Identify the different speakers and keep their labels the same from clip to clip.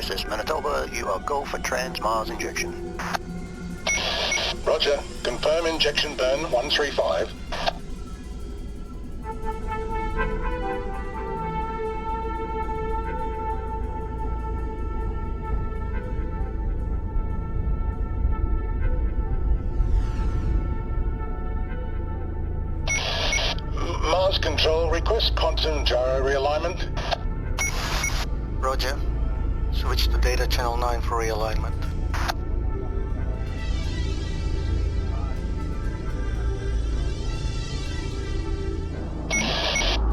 Speaker 1: ISS Manitoba, you are go for trans-Mars injection.
Speaker 2: Roger. Confirm injection burn 135. Mars Control, request quantum gyro realignment.
Speaker 1: Roger. Switch to data channel 9 for realignment.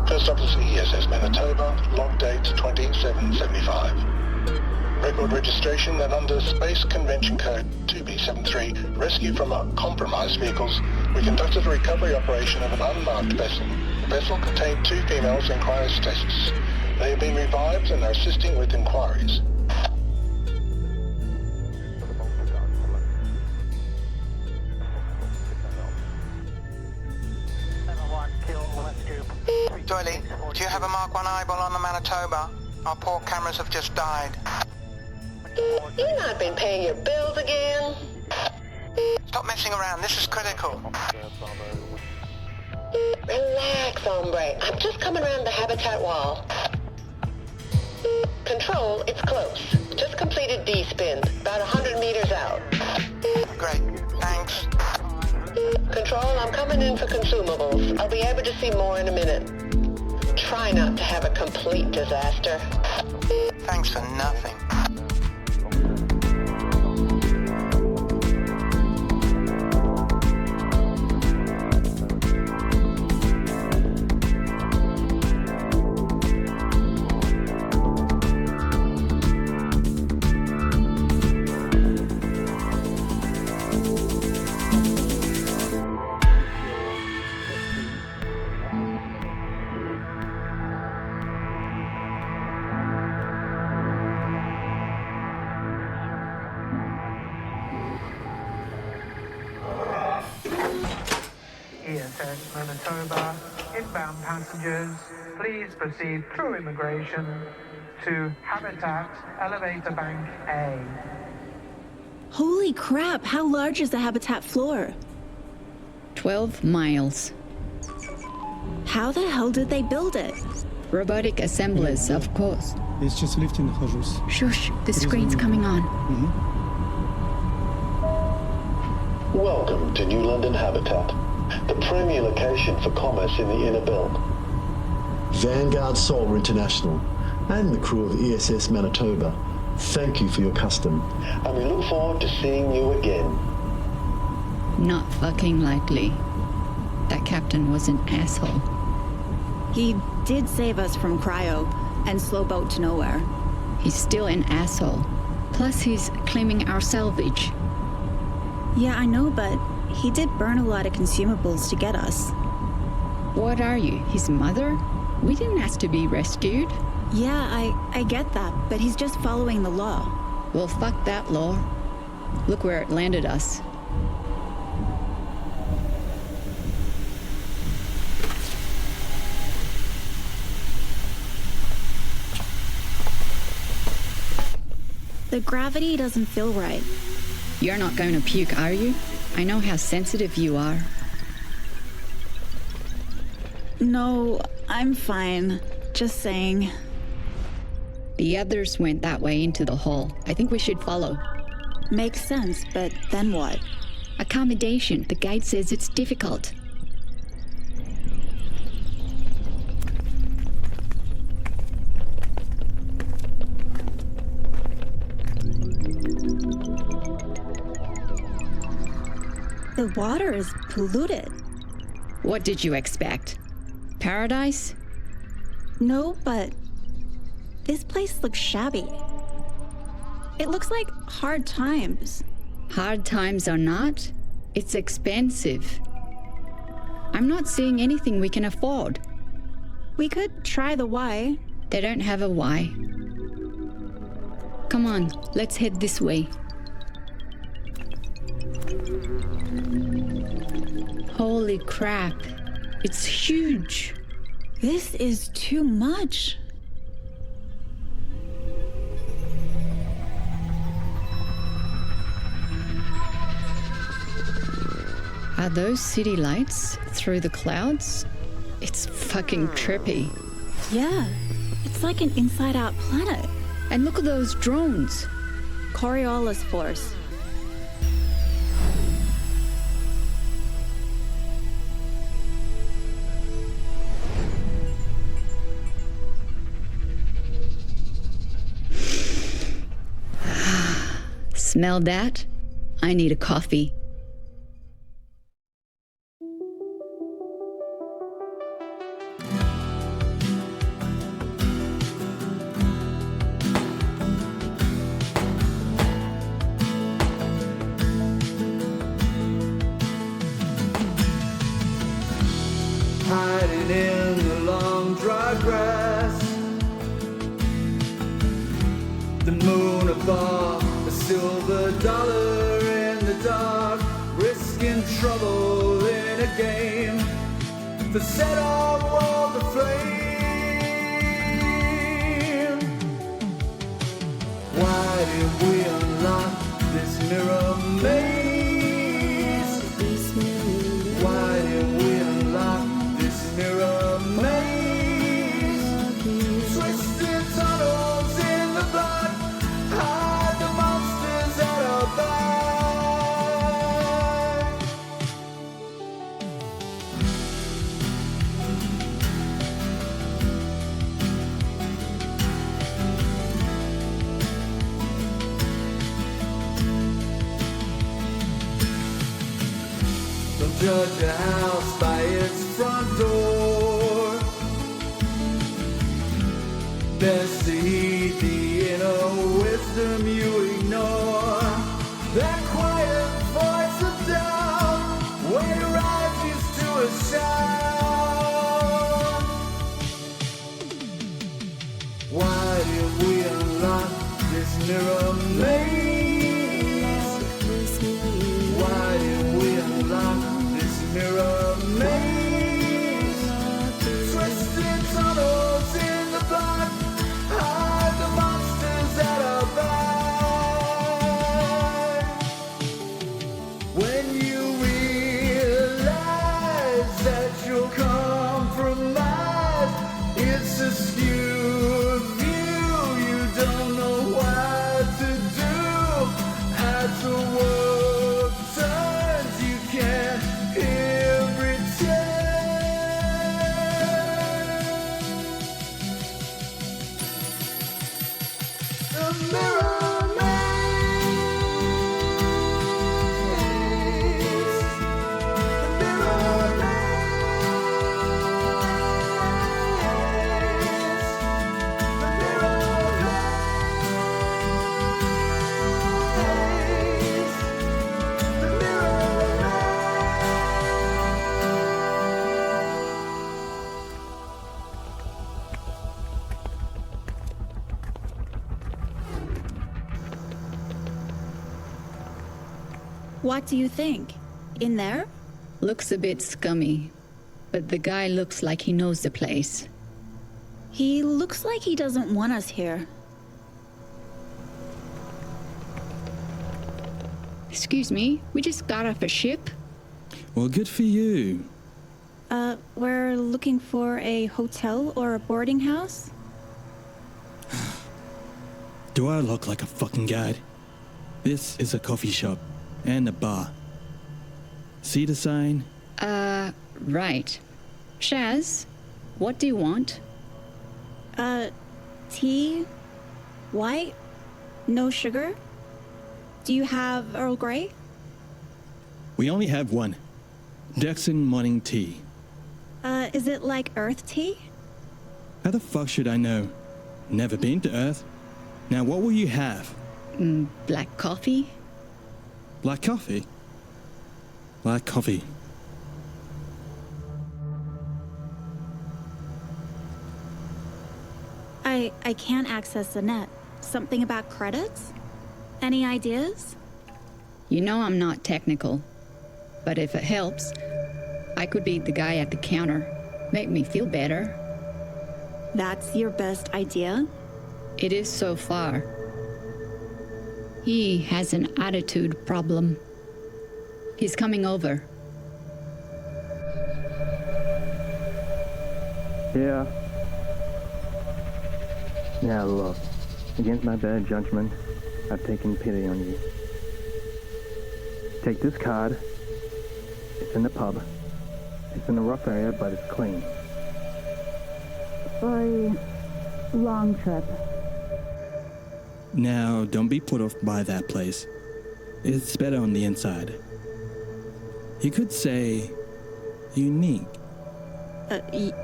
Speaker 2: First Officer ESS Manitoba, log date 2775. Record registration and under Space Convention Code 2B73, rescue from compromised vehicles, we conducted a recovery operation of an unmarked vessel. The vessel contained 2 females in cryostasis. They have been revived and are assisting with inquiries.
Speaker 1: Doily, do you have a Mark 1 eyeball on the Manitoba? Our poor cameras have just died.
Speaker 3: You not been paying your bills again?
Speaker 1: Stop messing around, this is critical.
Speaker 3: Relax, hombre. I'm just coming around the habitat wall. Control, it's close. Just completed D-spin, about 100 meters out.
Speaker 1: Great, thanks.
Speaker 3: Control, I'm coming in for consumables. I'll be able to see more in a minute. Try not to have a complete disaster.
Speaker 1: Thanks for nothing.
Speaker 4: ESS Manitoba, inbound passengers, please proceed through immigration to Habitat Elevator Bank A.
Speaker 5: Holy crap, how large is the habitat floor?
Speaker 6: 12 miles.
Speaker 5: How the hell did they build it?
Speaker 6: Robotic assemblers, of course.
Speaker 7: Я сейчас в лифте нахожусь.
Speaker 6: Shush, the screen's coming on.
Speaker 2: Welcome to New London Habitat, the premier location for commerce in the inner belt.
Speaker 8: Vanguard Solar International and the crew of ESS Manitoba, thank you for your custom.
Speaker 2: And we look forward to seeing you again.
Speaker 6: Not fucking likely. That captain was an asshole.
Speaker 5: He did save us from cryo and slow boat to nowhere.
Speaker 6: He's still an asshole. Plus he's claiming our salvage.
Speaker 5: Yeah, I know, but he did burn a lot of consumables to get us.
Speaker 6: What are you, his mother? We didn't ask to be rescued.
Speaker 5: Yeah, I get that, but he's just following the law.
Speaker 6: Well, fuck that law. Look where it landed us.
Speaker 5: The gravity doesn't feel right.
Speaker 6: You're not going to puke, are you? I know how sensitive you are.
Speaker 5: No, I'm fine. Just saying.
Speaker 6: The others went that way into the hall. I think we should follow.
Speaker 5: Makes sense, but then what?
Speaker 6: Accommodation. The guide says it's difficult.
Speaker 5: The water is polluted.
Speaker 6: What did you expect? Paradise?
Speaker 5: No, but this place looks shabby. It looks like hard times.
Speaker 6: Hard times or not, it's expensive. I'm not seeing anything we can afford.
Speaker 5: We could try the Y.
Speaker 6: They don't have a Y. Come on, let's head this way. Holy crap, it's huge.
Speaker 5: This is too much.
Speaker 6: Are those city lights through the clouds? It's fucking trippy.
Speaker 5: Yeah, it's like an inside-out planet.
Speaker 6: And look at those drones.
Speaker 5: Coriolis Force.
Speaker 6: Smell that? I need a coffee.
Speaker 9: Hiding in the long dry grass, the moon above, a silver dollar in the dark, risking trouble in a game, to set our world aflame. Why did we unlock this mirror maze? Why did we unlock this mirror maze? Twisted tunnels in the blood, hide the monsters at our back. Don't judge a house by its front door. Best to heed the inner wisdom you ignore. That quiet voice of doubt when it rises to a sound. Why did we unlock this mirror maze? Why did we unlock this mirror maze? Twisted tunnels in the blood, hide the monsters at our back. When you realize that you'll compromise, it's a skewed view. You don't know what to do as the world turns. You can't hear return. The mirror maze. The mirror maze. The mirror maze. The mirror
Speaker 5: What do you think? In there?
Speaker 6: Looks a bit scummy, but the guy looks like he knows the place.
Speaker 5: He looks like he doesn't want us here.
Speaker 6: Excuse me, we just got off a ship.
Speaker 7: Well, good for you.
Speaker 5: We're looking for a hotel or a boarding house?
Speaker 7: Do I look like a fucking guide? This is a coffee shop and a bar. See the sign?
Speaker 6: Right. Shaz, what do you want?
Speaker 5: Tea? White? No sugar? Do you have Earl Grey?
Speaker 7: We only have one. Jackson morning tea.
Speaker 5: Is it like Earth tea?
Speaker 7: How the fuck should I know? Never been to Earth. Now what will you have?
Speaker 6: Black coffee?
Speaker 7: Black coffee? Black coffee.
Speaker 5: I can't access the net. Something about credits? Any ideas?
Speaker 6: You know I'm not technical, but if it helps, I could be the guy at the counter. Make me feel better.
Speaker 5: That's your best idea?
Speaker 6: It is so far. He has an attitude problem. He's coming over.
Speaker 10: Yeah. Now look, against my bad judgment, I've taken pity on you. Take this card. It's in the pub. It's in a rough area, but it's clean.
Speaker 11: For a long trip.
Speaker 7: Now, don't be put off by that place. It's better on the inside. You could say unique.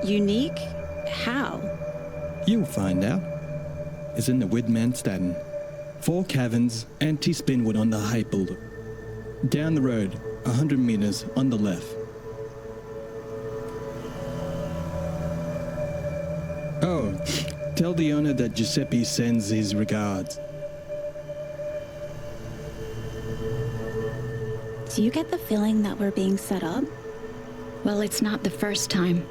Speaker 5: Unique? How?
Speaker 7: You'll find out. It's in the Widmanstaden. 4 caverns, anti-spinwood on the high boulder. Down the road, 100 meters on the left. Oh, tell the owner that Giuseppe sends his regards.
Speaker 5: Do you get the feeling that we're being set up?
Speaker 6: Well, it's not the first time.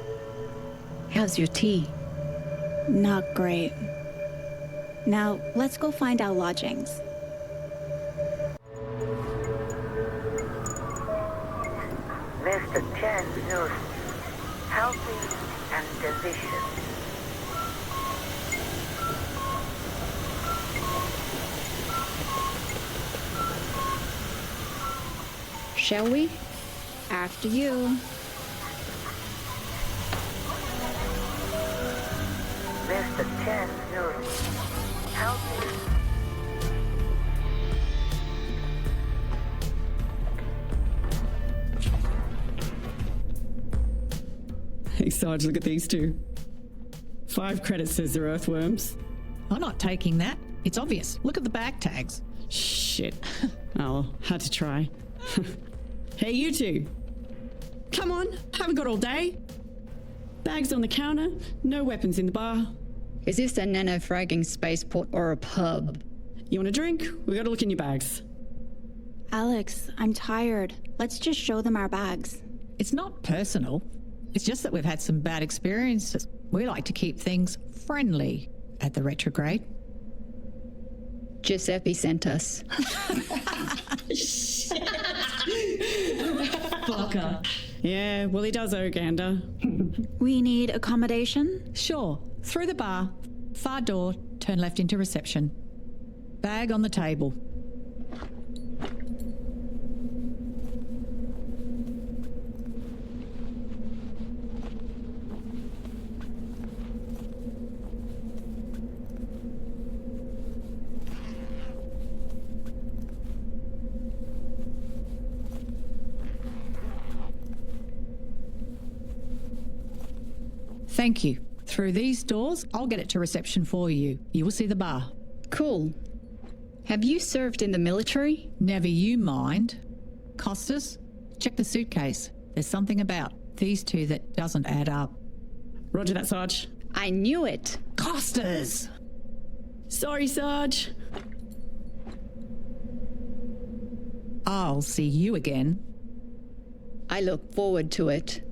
Speaker 6: How's your tea?
Speaker 5: Not great. Now, let's go find our lodgings.
Speaker 3: Mr. Chen knows healthy and delicious.
Speaker 6: Shall we?
Speaker 5: After you.
Speaker 3: Mr. Chen knows healthy.
Speaker 12: Hey, Sarge, look at these two. 5 credits says they're earthworms.
Speaker 13: I'm not taking that. It's obvious. Look at the bag tags.
Speaker 12: Shit. Oh, well, had to try. Hey, you two. Come on, haven't got all day. Bags on the counter, no weapons in the bar.
Speaker 6: Is this a nano-fragging spaceport or a pub?
Speaker 12: You want a drink? We gotta look in your bags.
Speaker 5: Alex, I'm tired. Let's just show them our bags.
Speaker 13: It's not personal. It's just that we've had some bad experiences. We like to keep things friendly at the retrograde.
Speaker 6: Giuseppe sent us.
Speaker 12: Fucker. Yeah, well, he does owe Gander.
Speaker 5: We need accommodation?
Speaker 13: Sure. Through the bar, far door, turn left into reception. Bag on the table. Thank you. Through these doors, I'll get it to reception for you. You will see the bar.
Speaker 6: Cool. Have you served in the military?
Speaker 13: Never you mind. Costas, check the suitcase. There's something about these two that doesn't add up.
Speaker 12: Roger that, Sarge.
Speaker 6: I knew it.
Speaker 13: Costas!
Speaker 12: Sorry, Sarge.
Speaker 13: I'll see you again.
Speaker 6: I look forward to it.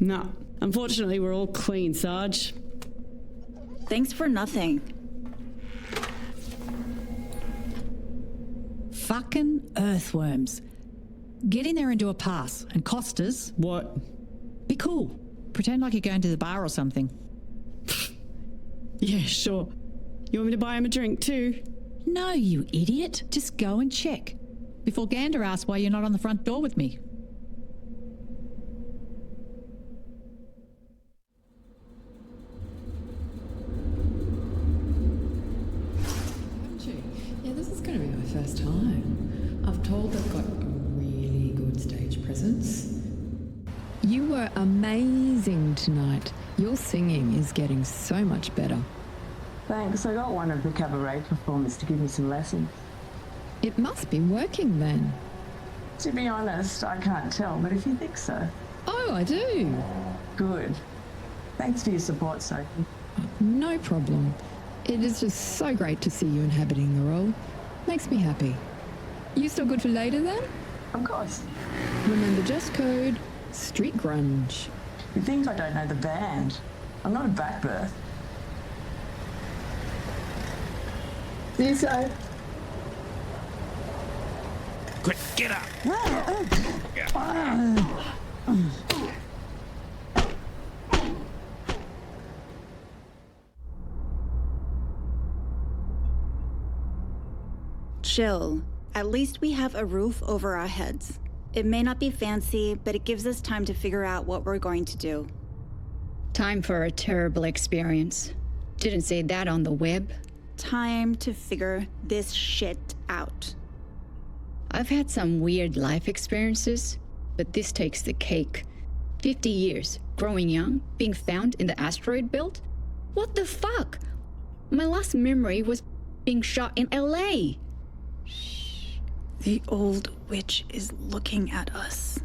Speaker 12: No. Unfortunately, we're all clean, Sarge.
Speaker 5: Thanks for nothing.
Speaker 13: Fucking earthworms. Get in there and do a pass. And Costas...
Speaker 12: What?
Speaker 13: Be cool. Pretend like you're going to the bar or something.
Speaker 12: Yeah, sure. You want me to buy him a drink too?
Speaker 13: No, you idiot. Just go and check. Before Gander asks why you're not on the front door with me.
Speaker 14: Yeah, this is going to be my first time. I've told they've got a really good stage presence. You were amazing tonight. Your singing is getting so much better.
Speaker 15: Thanks. I got one of the cabaret performers to give me some lessons.
Speaker 14: It must be working then.
Speaker 15: To be honest, I can't tell, but if you think so.
Speaker 14: Oh, I do.
Speaker 15: Good. Thanks for your support, Sophie.
Speaker 14: No problem. It is just so great to see you inhabiting the role. Makes me happy. You still good for later then?
Speaker 15: Of course.
Speaker 14: Remember dress code. Street grunge.
Speaker 15: You think I don't know the band? I'm not a backbirth.
Speaker 16: CSI.
Speaker 17: Quick, get up!
Speaker 5: Chill. At least we have a roof over our heads. It may not be fancy, but it gives us time to figure out what we're going to do.
Speaker 6: Time for a terrible experience. Didn't say that on the web.
Speaker 5: Time to figure this shit out.
Speaker 6: I've had some weird life experiences, but this takes the cake. 50 years, growing young, being found in the asteroid belt? What the fuck? My last memory was being shot in LA.
Speaker 5: Shh. The old witch is looking at us.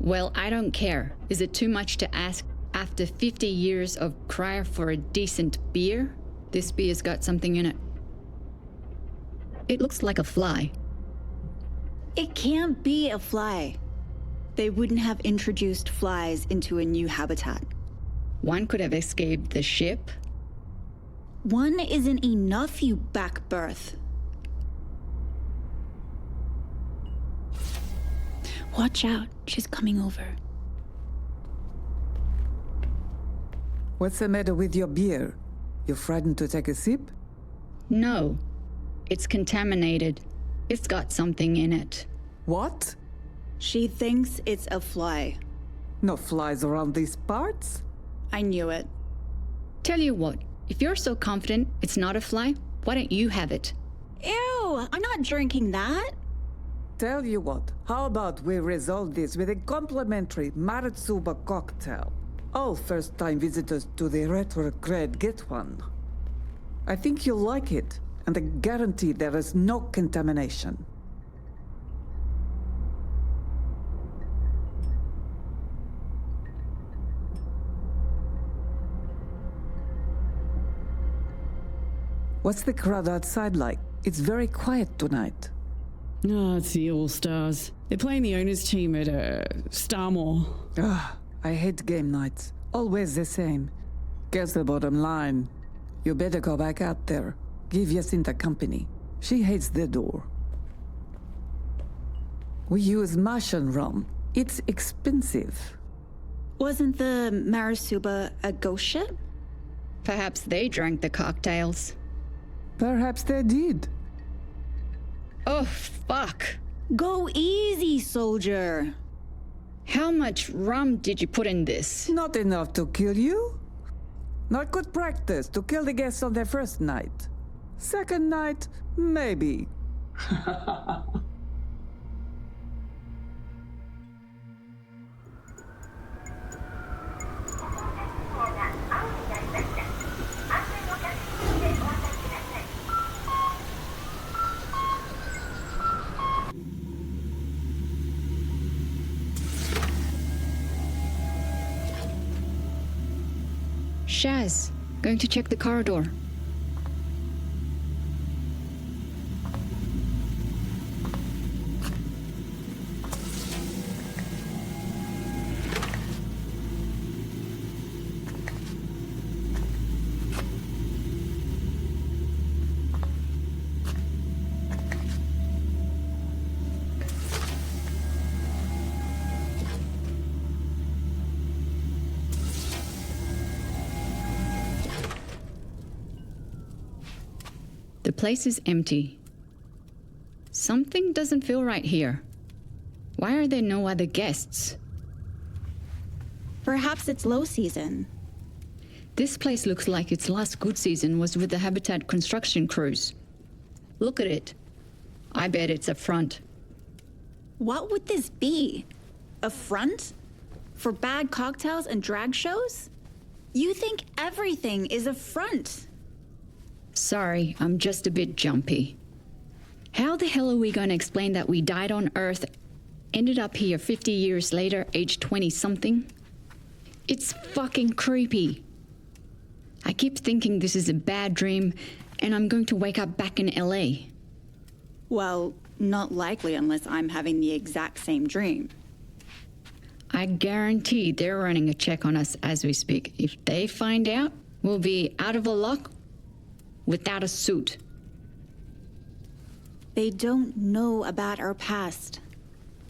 Speaker 6: Well, I don't care. Is it too much to ask after 50 years of cry for a decent beer? This beer's got something in it. It looks like a fly.
Speaker 5: It can't be a fly. They wouldn't have introduced flies into a new habitat.
Speaker 6: One could have escaped the ship.
Speaker 5: One isn't enough, you backbirth. Watch out, she's coming over.
Speaker 18: What's the matter with your beer? You're frightened to take a sip?
Speaker 6: No. It's contaminated. It's got something in it.
Speaker 18: What?
Speaker 5: She thinks it's a fly.
Speaker 18: No flies around these parts?
Speaker 5: I knew it.
Speaker 6: Tell you what, if you're so confident it's not a fly, why don't you have it?
Speaker 5: Ew, I'm not drinking that.
Speaker 18: Tell you what, how about we resolve this with a complimentary Maritsuba cocktail? All first-time visitors to the retrograde get one. I think you'll like it, and I guarantee there is no contamination. What's the crowd outside like? It's very quiet tonight.
Speaker 12: Oh, it's the All-Stars. They're playing the owners' team at Starmore.
Speaker 18: I hate game nights. Always the same. Guess the bottom line. You better go back out there. Give Jacinta company. She hates the door. We use Martian rum. It's expensive.
Speaker 5: Wasn't the Marisuba a ghost ship?
Speaker 6: Perhaps they drank the cocktails.
Speaker 18: Perhaps they did.
Speaker 6: Oh, fuck.
Speaker 5: Go easy, soldier.
Speaker 6: How much rum did you put in this?
Speaker 18: Not enough to kill you. Not good practice to kill the guests on their first night. Second night, maybe.
Speaker 6: Shaz, going to check the corridor. The place is empty. Something doesn't feel right here. Why are there no other guests?
Speaker 5: Perhaps it's low season.
Speaker 6: This place looks like its last good season was with the Habitat construction crews. Look at it. I bet it's a front.
Speaker 5: What would this be? A front? For bad cocktails and drag shows? You think everything is a front.
Speaker 6: Sorry, I'm just a bit jumpy. How the hell are we going to explain that we died on Earth, ended up here 50 years later, age 20-something? It's fucking creepy. I keep thinking this is a bad dream, and I'm going to wake up back in LA.
Speaker 5: Well, not likely unless I'm having the exact same dream.
Speaker 6: I guarantee they're running a check on us as we speak. If they find out, we'll be out of a lock without a suit.
Speaker 5: They don't know about our past.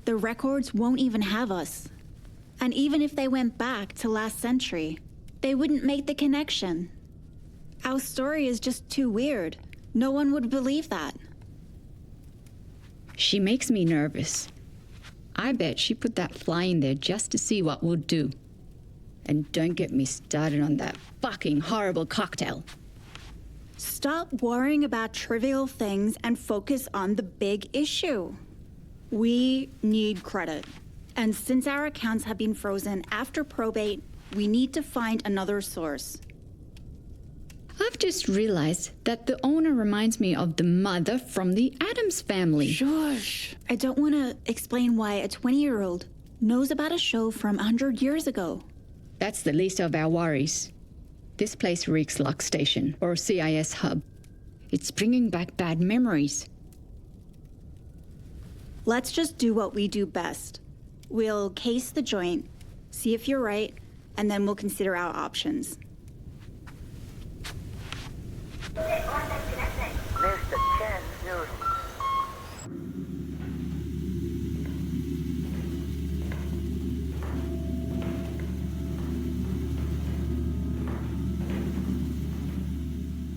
Speaker 5: The records won't even have us. And even if they went back to last century, they wouldn't make the connection. Our story is just too weird. No one would believe that.
Speaker 6: She makes me nervous. I bet she put that fly in there just to see what we'll do. And don't get me started on that fucking horrible cocktail.
Speaker 5: Stop worrying about trivial things and focus on the big issue. We need credit. And since our accounts have been frozen after probate, we need to find another source.
Speaker 6: I've just realized that the owner reminds me of the mother from the Addams Family.
Speaker 5: Shush. I don't want to explain why a 20-year-old knows about a show from 100 years ago.
Speaker 6: That's the least of our worries. This place reeks Lock Station, or CIS hub. It's bringing back bad memories.
Speaker 5: Let's just do what we do best. We'll case the joint, see if you're right, and then we'll consider our options.
Speaker 3: Mr. Chen Noodles.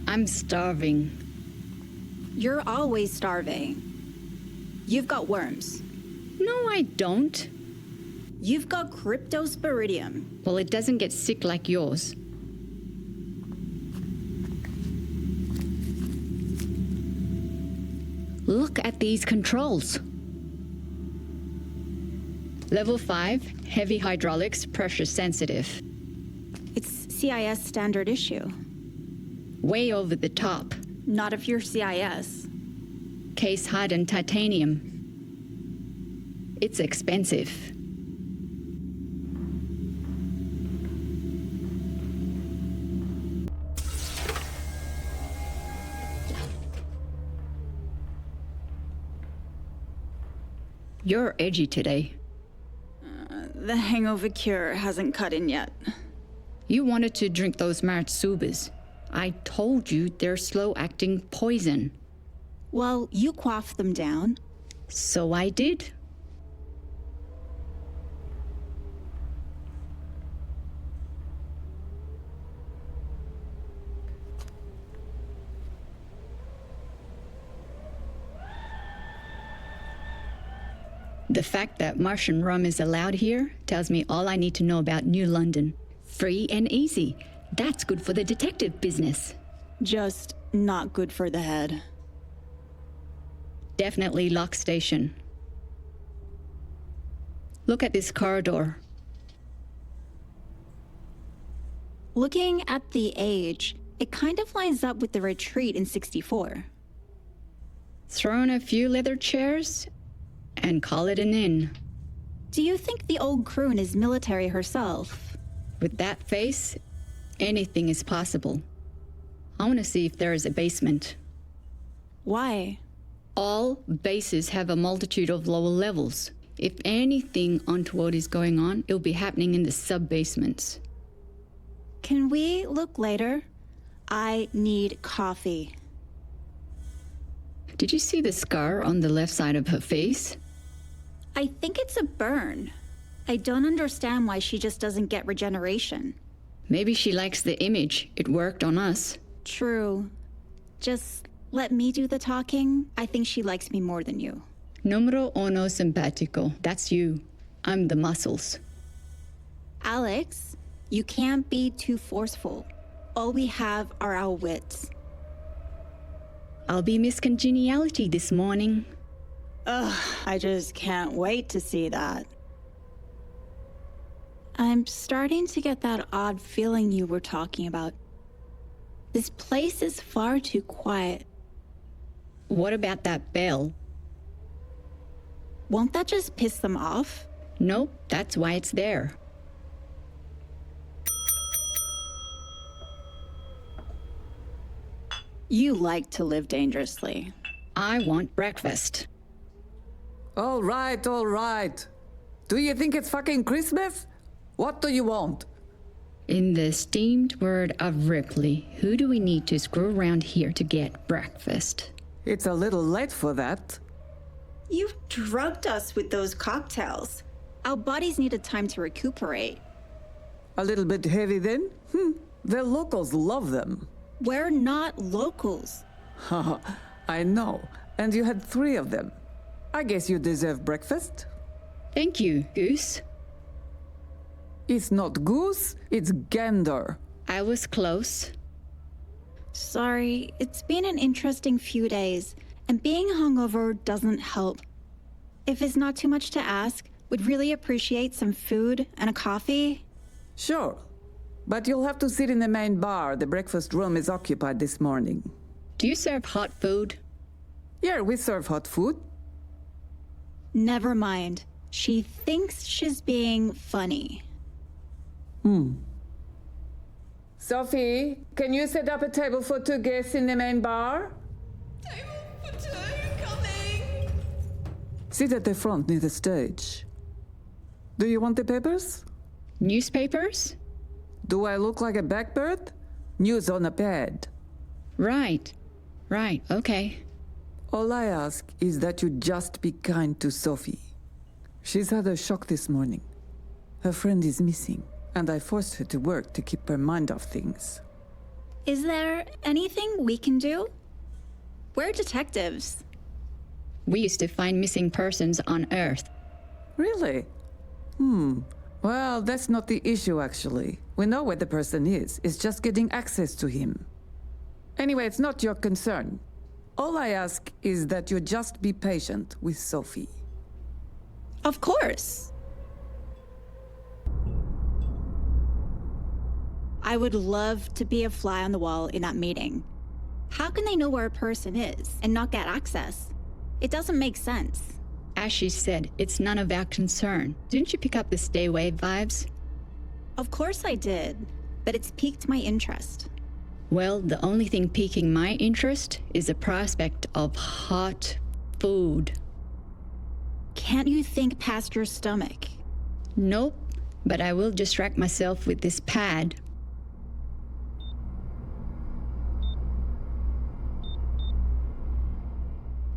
Speaker 6: I'm starving.
Speaker 5: You're always starving. You've got worms.
Speaker 6: No, I don't.
Speaker 5: You've got cryptosporidium.
Speaker 6: Well, it doesn't get sick like yours. Look at these controls. Level 5, heavy hydraulics, pressure sensitive.
Speaker 5: It's CIS standard issue.
Speaker 6: Way over the top.
Speaker 5: Not if you're CIS.
Speaker 6: Case hardened titanium. It's expensive. You're edgy today.
Speaker 5: The hangover cure hasn't cut in yet.
Speaker 6: You wanted to drink those Marutsubas. I told you they're slow-acting poison.
Speaker 5: Well, you quaffed them down.
Speaker 6: So I did. The fact that Martian rum is allowed here tells me all I need to know about New London. Free and easy. That's good for the detective business.
Speaker 5: Just not good for the head.
Speaker 6: Definitely Lock Station. Look at this corridor.
Speaker 5: Looking at the age, it kind of lines up with the retreat in 64.
Speaker 6: Throw in a few leather chairs and call it an inn.
Speaker 5: Do you think the old croon is military herself?
Speaker 6: With that face, anything is possible. I want to see if there is a basement.
Speaker 5: Why?
Speaker 6: All bases have a multitude of lower levels. If anything untoward is going on, it'll be happening in the sub-basements.
Speaker 5: Can we look later? I need coffee.
Speaker 6: Did you see the scar on the left side of her face?
Speaker 5: I think it's a burn. I don't understand why she just doesn't get regeneration.
Speaker 6: Maybe she likes the image. It worked on us.
Speaker 5: True. Just let me do the talking. I think she likes me more than you.
Speaker 6: Numero uno simpatico. That's you. I'm the muscles.
Speaker 5: Alex, you can't be too forceful. All we have are our wits.
Speaker 6: I'll be Miss Congeniality this morning.
Speaker 5: Ugh, I just can't wait to see that. I'm starting to get that odd feeling you were talking about. This place is far too quiet.
Speaker 6: What about that bell?
Speaker 5: Won't that just piss them off?
Speaker 6: Nope, that's why it's there.
Speaker 5: You like to live dangerously.
Speaker 6: I want breakfast.
Speaker 18: All right, all right. Do you think it's fucking Christmas? What do you want?
Speaker 6: In the esteemed word of Ripley, who do we need to screw around here to get breakfast?
Speaker 18: It's a little late for that.
Speaker 5: You drugged us with those cocktails. Our bodies needed time to recuperate.
Speaker 18: A little bit heavy then? The locals love them.
Speaker 5: We're not locals.
Speaker 18: Haha, I know. And you had 3 of them. I guess you deserve breakfast.
Speaker 6: Thank you, Goose.
Speaker 18: It's not goose, it's gander.
Speaker 6: I was close.
Speaker 5: Sorry, it's been an interesting few days, and being hungover doesn't help. If it's not too much to ask, would really appreciate some food and a coffee.
Speaker 18: Sure, but you'll have to sit in the main bar. The breakfast room is occupied this morning.
Speaker 6: Do you serve hot food?
Speaker 18: Yeah, we serve hot food.
Speaker 5: Never mind. She thinks she's being funny.
Speaker 18: Sophie, can you set up a table for 2 guests in the main bar?
Speaker 14: Table for 2, coming.
Speaker 18: Sit at the front near the stage. Do you want the papers?
Speaker 6: Newspapers?
Speaker 18: Do I look like a blackbird? News on a pad.
Speaker 6: Right, okay.
Speaker 18: All I ask is that you just be kind to Sophie. She's had a shock this morning. Her friend is missing, and I forced her to work to keep her mind off things.
Speaker 5: Is there anything we can do? We're detectives.
Speaker 6: We used to find missing persons on Earth.
Speaker 18: Really? Well, that's not the issue, actually. We know where the person is. It's just getting access to him. Anyway, it's not your concern. All I ask is that you just be patient with Sophie.
Speaker 5: Of course. I would love to be a fly on the wall in that meeting. How can they know where a person is and not get access? It doesn't make sense.
Speaker 6: As she said, it's none of our concern. Didn't you pick up the Stay Away vibes?
Speaker 5: Of course I did, but it's piqued my interest.
Speaker 6: Well, the only thing piquing my interest is the prospect of hot food.
Speaker 5: Can't you think past your stomach?
Speaker 6: Nope, but I will distract myself with this pad.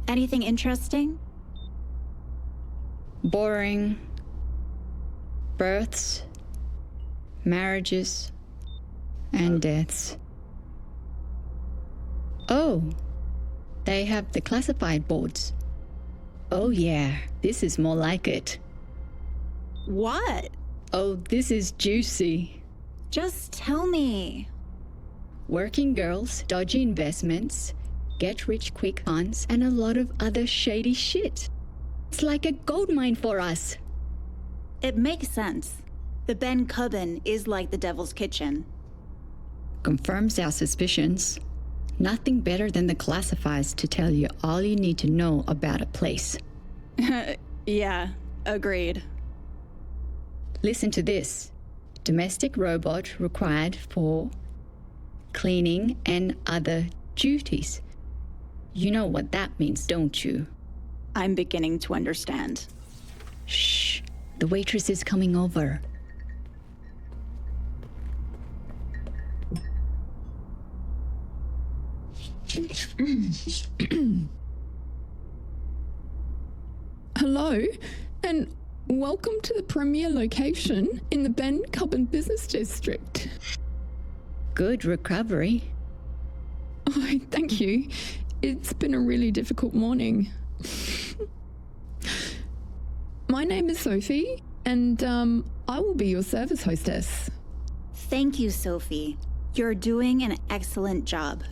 Speaker 5: Anything interesting?
Speaker 6: Boring. Births, marriages, and deaths. Oh, they have the classified boards. Oh yeah, this is more like it.
Speaker 5: What?
Speaker 6: Oh, this is juicy.
Speaker 5: Just tell me.
Speaker 6: Working girls, dodgy investments, get-rich-quick funds, and a lot of other shady shit. It's like a gold mine for us.
Speaker 5: It makes sense. The Ben Cubbin is like the Devil's Kitchen.
Speaker 6: Confirms our suspicions. Nothing better than the classifieds to tell you all you need to know about a place.
Speaker 5: Yeah, agreed.
Speaker 6: Listen to this. Domestic robot required for cleaning and other duties. You know what that means, don't you?
Speaker 5: I'm beginning to understand.
Speaker 6: Shh. The waitress is coming over.
Speaker 14: Hello, and welcome to the premier location in the Ben Cubbin Business District.
Speaker 6: Good recovery.
Speaker 14: Oh, thank you. It's been a really difficult morning. My name is Sophie, and I will be your service hostess.
Speaker 5: Thank you, Sophie. You're doing an excellent job.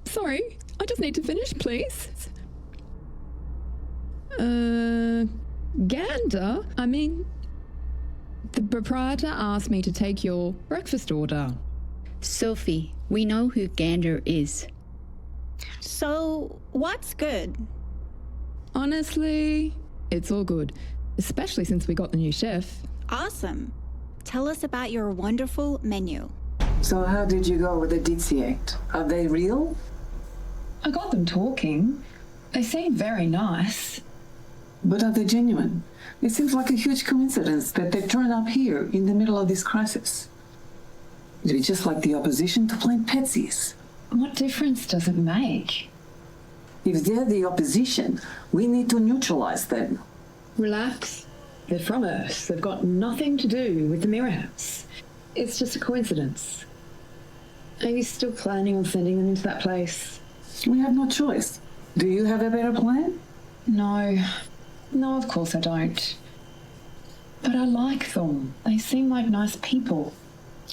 Speaker 14: Sorry, I just need to finish, please. Gander? I mean, the proprietor asked me to take your breakfast order.
Speaker 6: Sophie, we know who Gander is.
Speaker 5: So, what's good?
Speaker 14: Honestly, it's all good, especially since we got the new chef.
Speaker 5: Awesome. Tell us about your wonderful menu.
Speaker 18: So how did you go with the Ditsy Act? Are they real?
Speaker 14: I got them talking. They seem very nice.
Speaker 15: But are they genuine? It seems like a huge coincidence that they turn up here in the middle of this crisis. It'd be just like the opposition to plain patsies.
Speaker 14: What difference does it make?
Speaker 15: If they're the opposition, we need to neutralize them.
Speaker 14: Relax. They're from Earth. They've got nothing to do with the Mirror House. It's just a coincidence. Are you still planning on sending them into that place?
Speaker 15: We have no choice. Do you have a better plan?
Speaker 14: No. No, of course I don't. But I like them. They seem like nice people.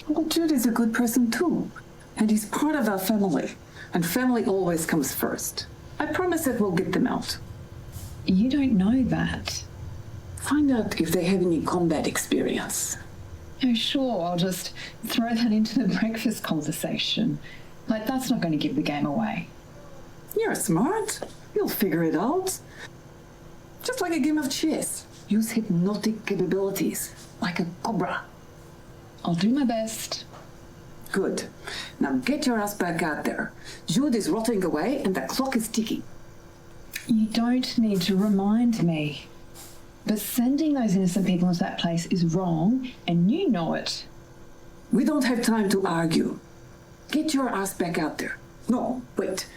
Speaker 15: Well, Jude is a good person too. And he's part of our family. And family always comes first. I promise that we'll get them out.
Speaker 14: You don't know that.
Speaker 15: Find out if they have any combat experience.
Speaker 14: Oh, sure, I'll just throw that into the breakfast conversation. Like, that's not going to give the game away.
Speaker 15: You're smart. You'll figure it out. Just like a game of chess. Use hypnotic capabilities, like a cobra.
Speaker 14: I'll do my best.
Speaker 15: Good. Now get your ass back out there. Jude is rotting away and the clock is ticking.
Speaker 14: You don't need to remind me. But sending those innocent people into that place is wrong, and you know it.
Speaker 15: We don't have time to argue. Get your ass back out there. No, wait.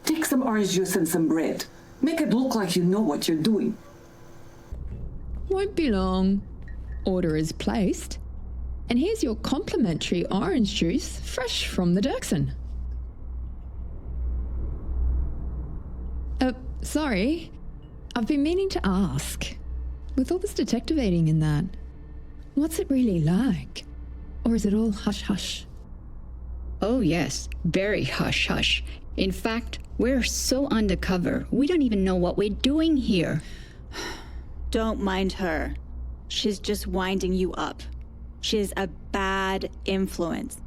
Speaker 15: Take some orange juice and some bread. Make it look like you know what you're doing.
Speaker 14: Won't be long. Order is placed. And here's your complimentary orange juice, fresh from the Dirksen. Sorry. I've been meaning to ask. With all this detectivating in that, what's it really like? Or is it all hush-hush?
Speaker 6: Oh yes, very hush-hush. In fact, we're so undercover, we don't even know what we're doing here.
Speaker 5: Don't mind her. She's just winding you up. She's a bad influence.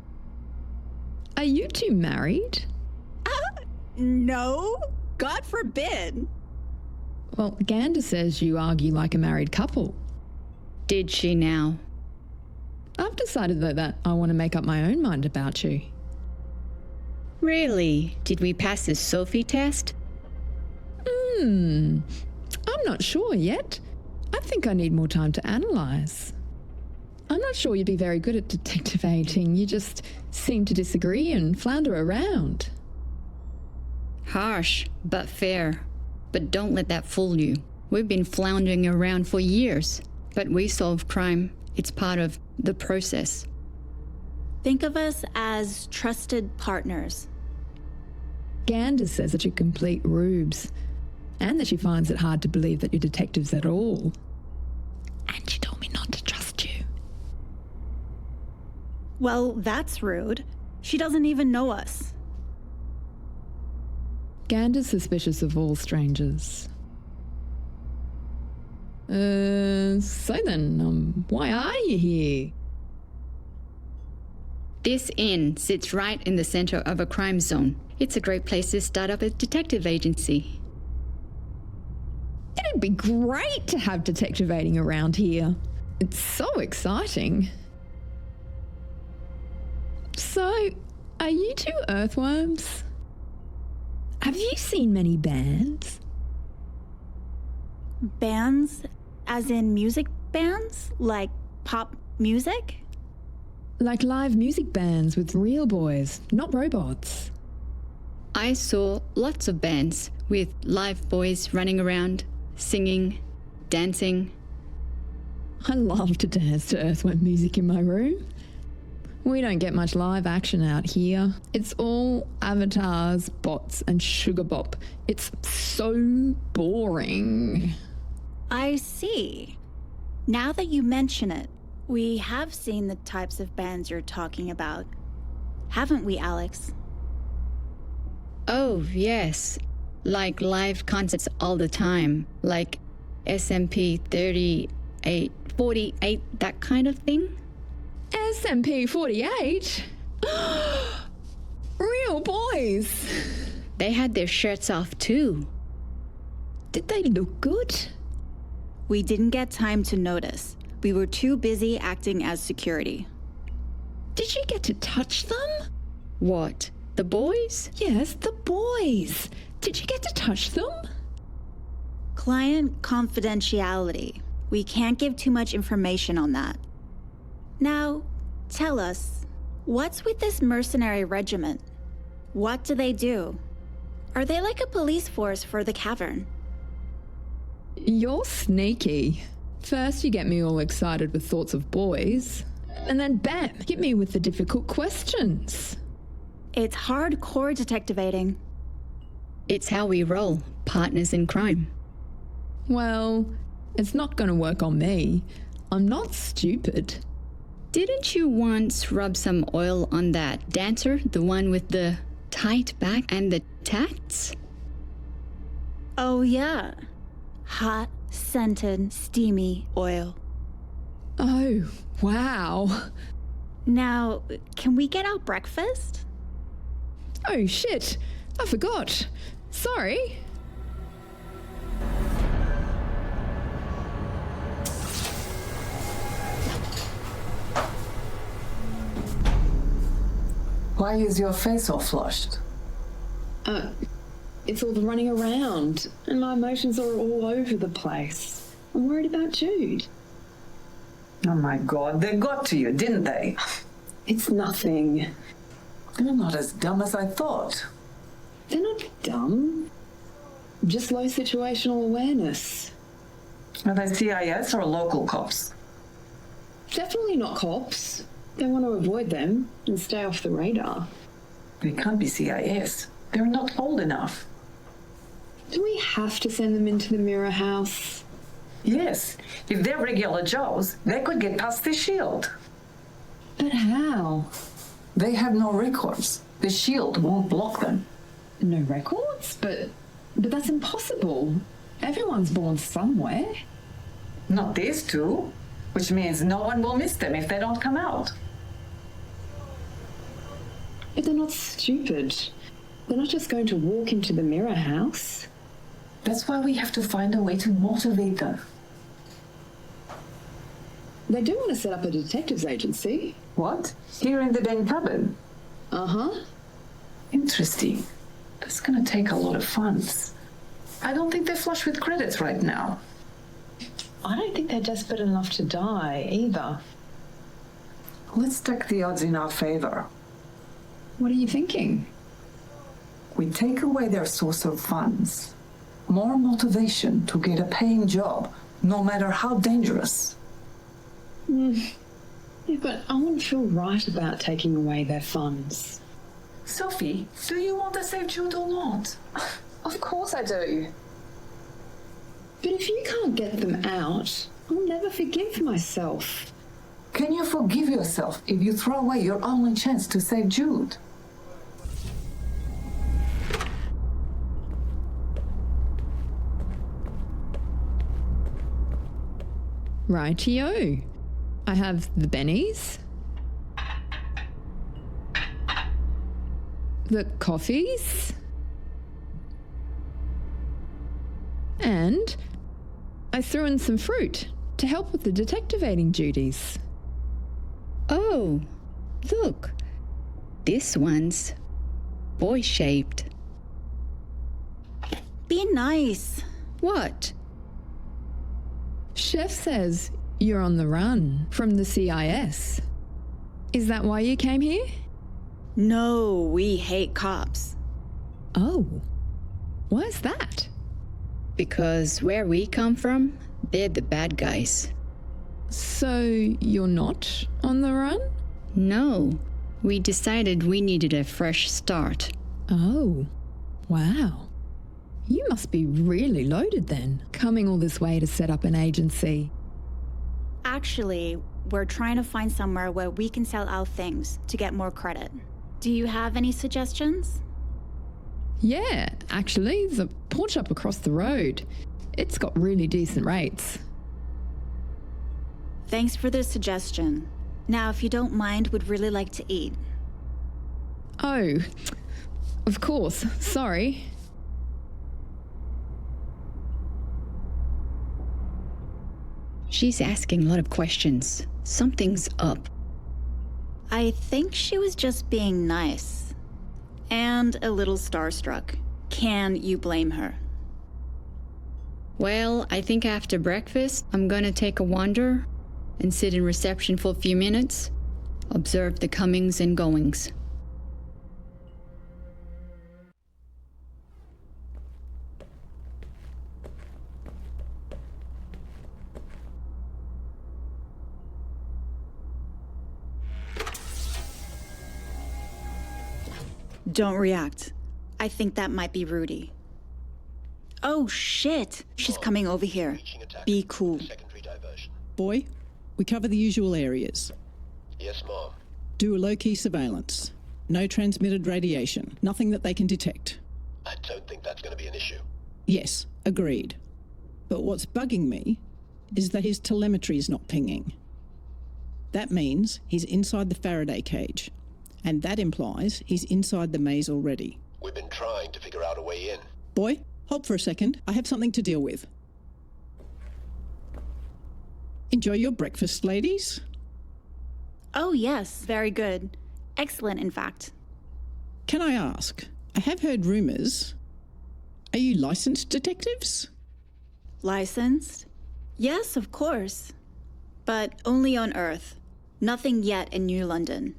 Speaker 14: Are you two married?
Speaker 5: No, God forbid.
Speaker 14: Well, Gander says you argue like a married couple.
Speaker 6: Did she now?
Speaker 14: I've decided though that I want to make up my own mind about you.
Speaker 6: Really? Did we pass the Sophie test?
Speaker 14: I'm not sure yet. I think I need more time to analyse. I'm not sure you'd be very good at detectivating. You just seem to disagree and flounder around.
Speaker 6: Harsh, but fair. But don't let that fool you. We've been floundering around for years, but we solve crime. It's part of the process.
Speaker 5: Think of us as trusted partners.
Speaker 14: Gander says that you're complete rubes, and that she finds it hard to believe that you're detectives at all. And she told me not to trust you.
Speaker 5: Well, that's rude. She doesn't even know us.
Speaker 14: Gander's suspicious of all strangers. So then, why are you here?
Speaker 6: This inn sits right in the center of a crime zone. It's a great place to start up a detective agency.
Speaker 14: It'd be great to have detectivating around here. It's so exciting. So, are you two earthworms? Have you seen many bands?
Speaker 5: Bands? As in music bands? Like pop music?
Speaker 14: Like live music bands with real boys, not robots.
Speaker 6: I saw lots of bands with live boys running around, singing, dancing.
Speaker 14: I love to dance to earthworm music in my room. We don't get much live action out here. It's all avatars, bots, and sugar bop. It's so boring.
Speaker 5: I see. Now that you mention it, we have seen the types of bands you're talking about. Haven't we, Alex?
Speaker 6: Oh, yes. Like live concerts all the time. Like SMP 38, 48, that kind of thing.
Speaker 14: SMP 48? Real boys.
Speaker 6: They had their shirts off too.
Speaker 14: Did they look good?
Speaker 5: We didn't get time to notice. We were too busy acting as security.
Speaker 14: Did you get to touch them?
Speaker 6: What? The boys?
Speaker 14: Yes, the boys. Did you get to touch them?
Speaker 5: Client confidentiality. We can't give too much information on that. Now, tell us, what's with this mercenary regiment? What do they do? Are they like a police force for the cavern?
Speaker 14: You're sneaky. First you get me all excited with thoughts of boys, and then bam, hit me with the difficult questions.
Speaker 5: It's hardcore detectivating.
Speaker 6: It's how we roll, partners in crime.
Speaker 14: Well, it's not gonna work on me. I'm not stupid.
Speaker 6: Didn't you once rub some oil on that dancer, the one with the tight back and the tats?
Speaker 5: Oh yeah. Hot, scented, steamy oil.
Speaker 14: Oh, wow.
Speaker 5: Now, can we get out breakfast?
Speaker 14: Oh shit, I forgot. Sorry.
Speaker 15: Why is your face all flushed?
Speaker 14: It's all the running around, and my emotions are all over the place. I'm worried about Jude.
Speaker 15: Oh my God, they got to you, didn't they?
Speaker 14: It's nothing.
Speaker 15: They're not as dumb as I thought.
Speaker 14: They're not dumb. Just low situational awareness.
Speaker 15: Are they CIS or local cops?
Speaker 14: Definitely not cops. They want to avoid them and stay off the radar.
Speaker 15: They can't be CIS. They're not old enough.
Speaker 14: Do we have to send them into the Mirror House?
Speaker 15: Yes. If they're regular Joes, they could get past the shield.
Speaker 14: But how?
Speaker 15: They have no records. The shield won't block them.
Speaker 14: No records? But that's impossible. Everyone's born somewhere.
Speaker 15: Not these two. Which means no one will miss them if they don't come out.
Speaker 14: But they're not stupid. They're not just going to walk into the Mirror House.
Speaker 15: That's why we have to find a way to motivate them.
Speaker 14: They do want to set up a detectives agency.
Speaker 15: What? Here in the den cabin?
Speaker 14: Uh-huh.
Speaker 15: Interesting. That's gonna take a lot of funds. I don't think they're flush with credits right now.
Speaker 14: I don't think they're desperate enough to die, either.
Speaker 15: Let's stack the odds in our favor.
Speaker 14: What are you thinking?
Speaker 15: We take away their source of funds. More motivation to get a paying job, no matter how dangerous.
Speaker 14: Yeah, but I wouldn't feel right about taking away their funds.
Speaker 15: Sophie, do you want to save Jude or not?
Speaker 14: Of course I do. But if you can't get them out, I'll never forgive myself.
Speaker 15: Can you forgive yourself if you throw away your only chance to save Jude?
Speaker 14: Rightio. I have the bennies, the coffees, and I threw in some fruit to help with the detectivating duties.
Speaker 6: Oh, look. This one's boy-shaped.
Speaker 5: Be nice.
Speaker 6: What?
Speaker 14: Chef says you're on the run from the CIS. Is that why you came here?
Speaker 5: No, we hate cops.
Speaker 14: Oh, why's that?
Speaker 6: Because where we come from, they're the bad guys.
Speaker 14: So you're not on the run?
Speaker 6: No, we decided we needed a fresh start.
Speaker 14: Oh, wow. You must be really loaded then, coming all this way to set up an agency.
Speaker 5: Actually, we're trying to find somewhere where we can sell our things to get more credit. Do you have any suggestions?
Speaker 14: Yeah, actually, there's a pawn shop across the road. It's got really decent rates.
Speaker 5: Thanks for the suggestion. Now, if you don't mind, we'd really like to eat.
Speaker 14: Oh, of course. Sorry.
Speaker 6: She's asking a lot of questions. Something's up.
Speaker 5: I think she was just being nice. And a little starstruck. Can you blame her?
Speaker 6: Well, I think after breakfast, I'm gonna take a wander and sit in reception for a few minutes, observe the comings and goings.
Speaker 5: Don't react. I think that might be Rudy. Oh shit! She's coming over here. Be cool.
Speaker 16: Boy, we cover the usual areas.
Speaker 2: Yes, Mom.
Speaker 16: Do a low-key surveillance. No transmitted radiation. Nothing that they can detect.
Speaker 2: I don't think that's going to be an issue.
Speaker 16: Yes, agreed. But what's bugging me is that his telemetry is not pinging. That means he's inside the Faraday cage. And that implies he's inside the maze already.
Speaker 2: We've been trying to figure out a way in.
Speaker 16: Boy, hold for a second. I have something to deal with. Enjoy your breakfast, ladies.
Speaker 5: Oh yes, very good. Excellent, in fact.
Speaker 16: Can I ask? I have heard rumours. Are you licensed detectives?
Speaker 5: Licensed? Yes, of course. But only on Earth. Nothing yet in New London.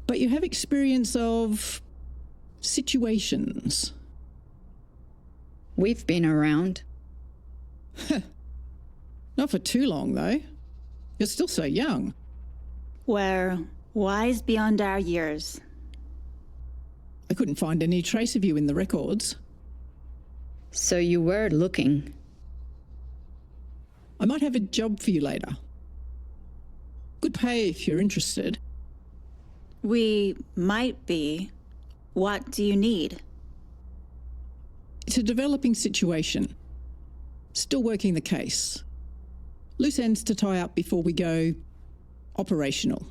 Speaker 16: But you have experience of situations.
Speaker 6: We've been around.
Speaker 16: Not for too long, though. You're still so young.
Speaker 5: We're wise beyond our years.
Speaker 16: I couldn't find any trace of you in the records.
Speaker 6: So you were looking.
Speaker 16: I might have a job for you later. Good pay if you're interested.
Speaker 5: We might be. What do you need?
Speaker 16: It's a developing situation. Still working the case. Loose ends to tie up before we go operational.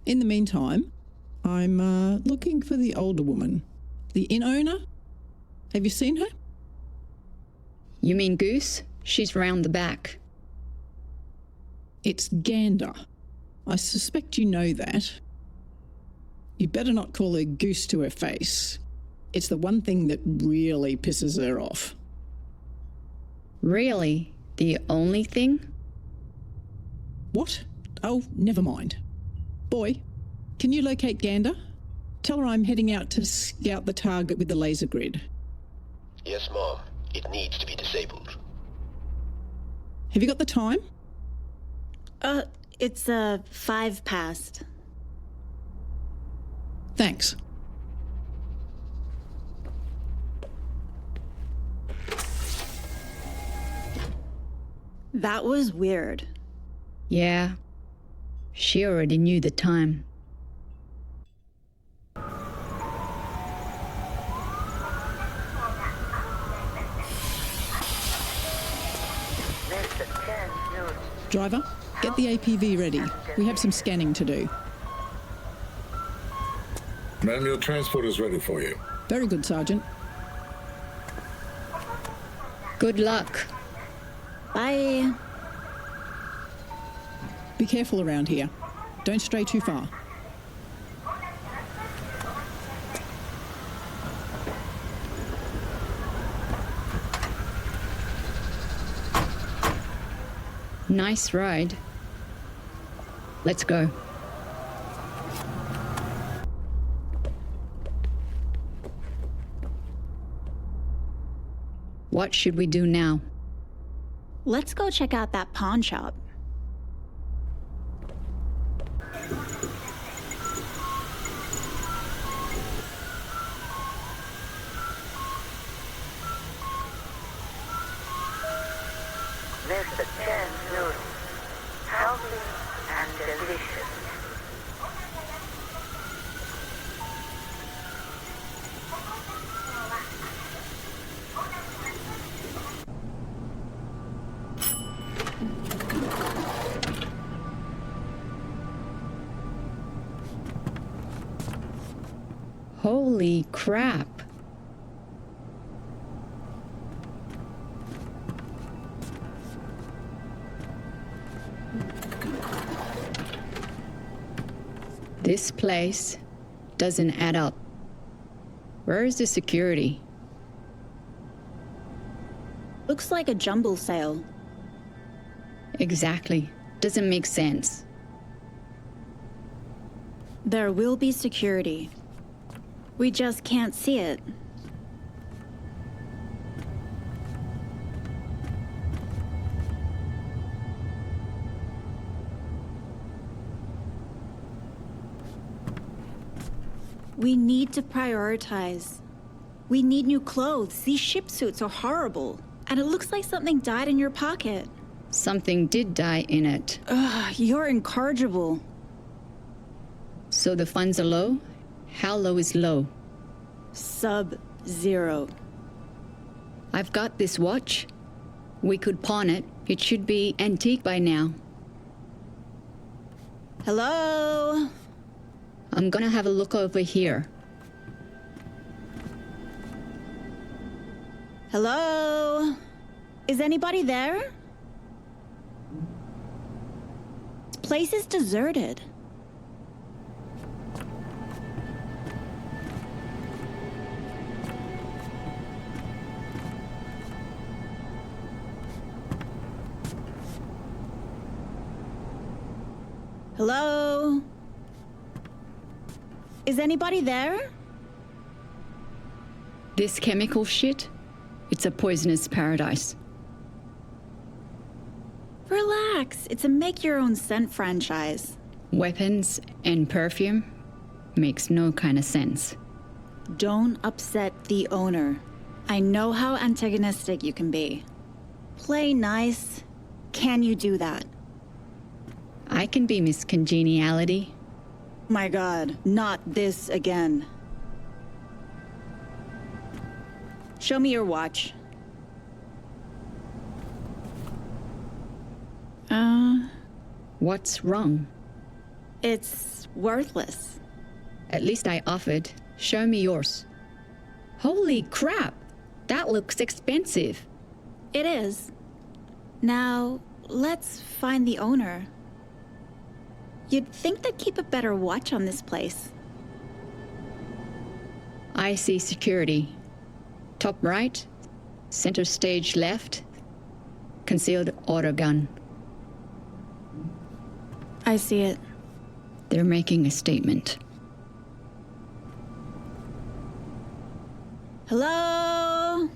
Speaker 16: In the meantime, I'm looking for the older woman. The inn owner? Have you seen her?
Speaker 6: You mean Goose? She's round the back.
Speaker 16: It's Gander. I suspect you know that. You better not call her Goose to her face. It's the one thing that really pisses her off.
Speaker 6: Really? The only thing?
Speaker 16: What? Oh, never mind. Boy, can you locate Gander? Tell her I'm heading out to scout the target with the laser grid.
Speaker 2: Yes, Mom. It needs to be disabled.
Speaker 16: Have you got the time?
Speaker 5: It's 5 past.
Speaker 16: Thanks.
Speaker 5: That was weird.
Speaker 6: Yeah. She already knew the time.
Speaker 16: Driver, get the APV ready. We have some scanning to do.
Speaker 19: Ma'am, your transport is ready for you.
Speaker 16: Very good, Sergeant.
Speaker 6: Good luck.
Speaker 5: Bye.
Speaker 16: Be careful around here. Don't stray too far.
Speaker 6: Nice ride. Let's go. What should we do now?
Speaker 5: Let's go check out that pawn shop.
Speaker 20: Mr. Chen's noodles. Healthy and delicious.
Speaker 6: Holy crap. This place doesn't add up. Where is the security?
Speaker 5: Looks like a jumble sale.
Speaker 6: Exactly. Doesn't make sense.
Speaker 5: There will be security. We just can't see it. We need to prioritize. We need new clothes. These ship suits are horrible. And it looks like something died in your pocket.
Speaker 6: Something did die in it.
Speaker 5: Ugh, you're incorrigible.
Speaker 6: So the funds are low? How low is low?
Speaker 5: Sub-zero.
Speaker 6: I've got this watch. We could pawn it. It should be antique by now.
Speaker 5: Hello?
Speaker 6: I'm gonna have a look over here.
Speaker 5: Hello? Is anybody there? This place is deserted. Hello? Is anybody there?
Speaker 6: This chemical shit? It's a poisonous paradise.
Speaker 5: Relax, it's a make-your-own-scent franchise.
Speaker 6: Weapons and perfume? Makes no kind of sense.
Speaker 5: Don't upset the owner. I know how antagonistic you can be. Play nice. Can you do that?
Speaker 6: I can be Miss Congeniality.
Speaker 5: My God, not this again. Show me your watch.
Speaker 6: What's wrong?
Speaker 5: It's worthless.
Speaker 6: At least I offered. Show me yours. Holy crap! That looks expensive.
Speaker 5: It is. Now, let's find the owner. You'd think they'd keep a better watch on this place.
Speaker 6: I see security. Top right, center stage left, concealed auto gun.
Speaker 5: I see it.
Speaker 6: They're making a statement.
Speaker 5: Hello?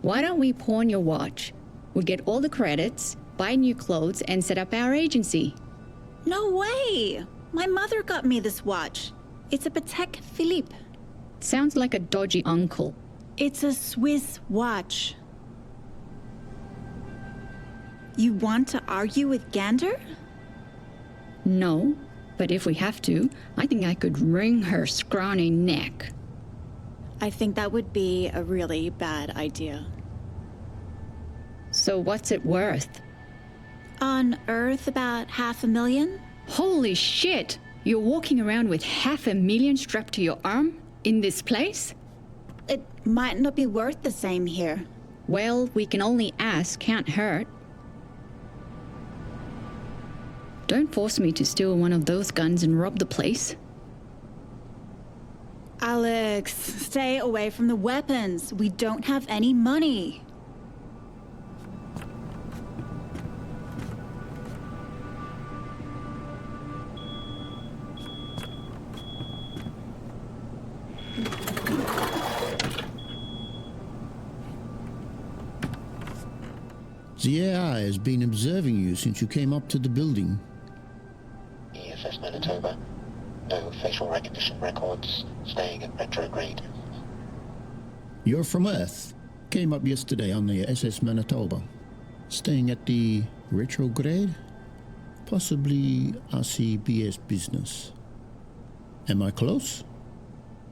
Speaker 6: Why don't we pawn your watch? We get all the credits, buy new clothes, and set up our agency.
Speaker 5: No way! My mother got me this watch. It's a Patek Philippe.
Speaker 6: Sounds like a dodgy uncle.
Speaker 5: It's a Swiss watch. You want to argue with Gander?
Speaker 6: No, but if we have to, I think I could wring her scrawny neck.
Speaker 5: I think that would be a really bad idea.
Speaker 6: So what's it worth?
Speaker 5: On Earth, about $500,000.
Speaker 6: Holy shit! You're walking around with $500,000 strapped to your arm? In this place?
Speaker 5: It might not be worth the same here.
Speaker 6: Well, we can only ask, can't hurt. Don't force me to steal one of those guns and rob the place.
Speaker 5: Alex, stay away from the weapons. We don't have any money.
Speaker 21: The AI has been observing you since you came up to the building.
Speaker 2: ESS Manitoba. No facial recognition records. Staying at retrograde.
Speaker 21: You're from Earth. Came up yesterday on the SS Manitoba. Staying at the retrograde? Possibly RCBS business. Am I close?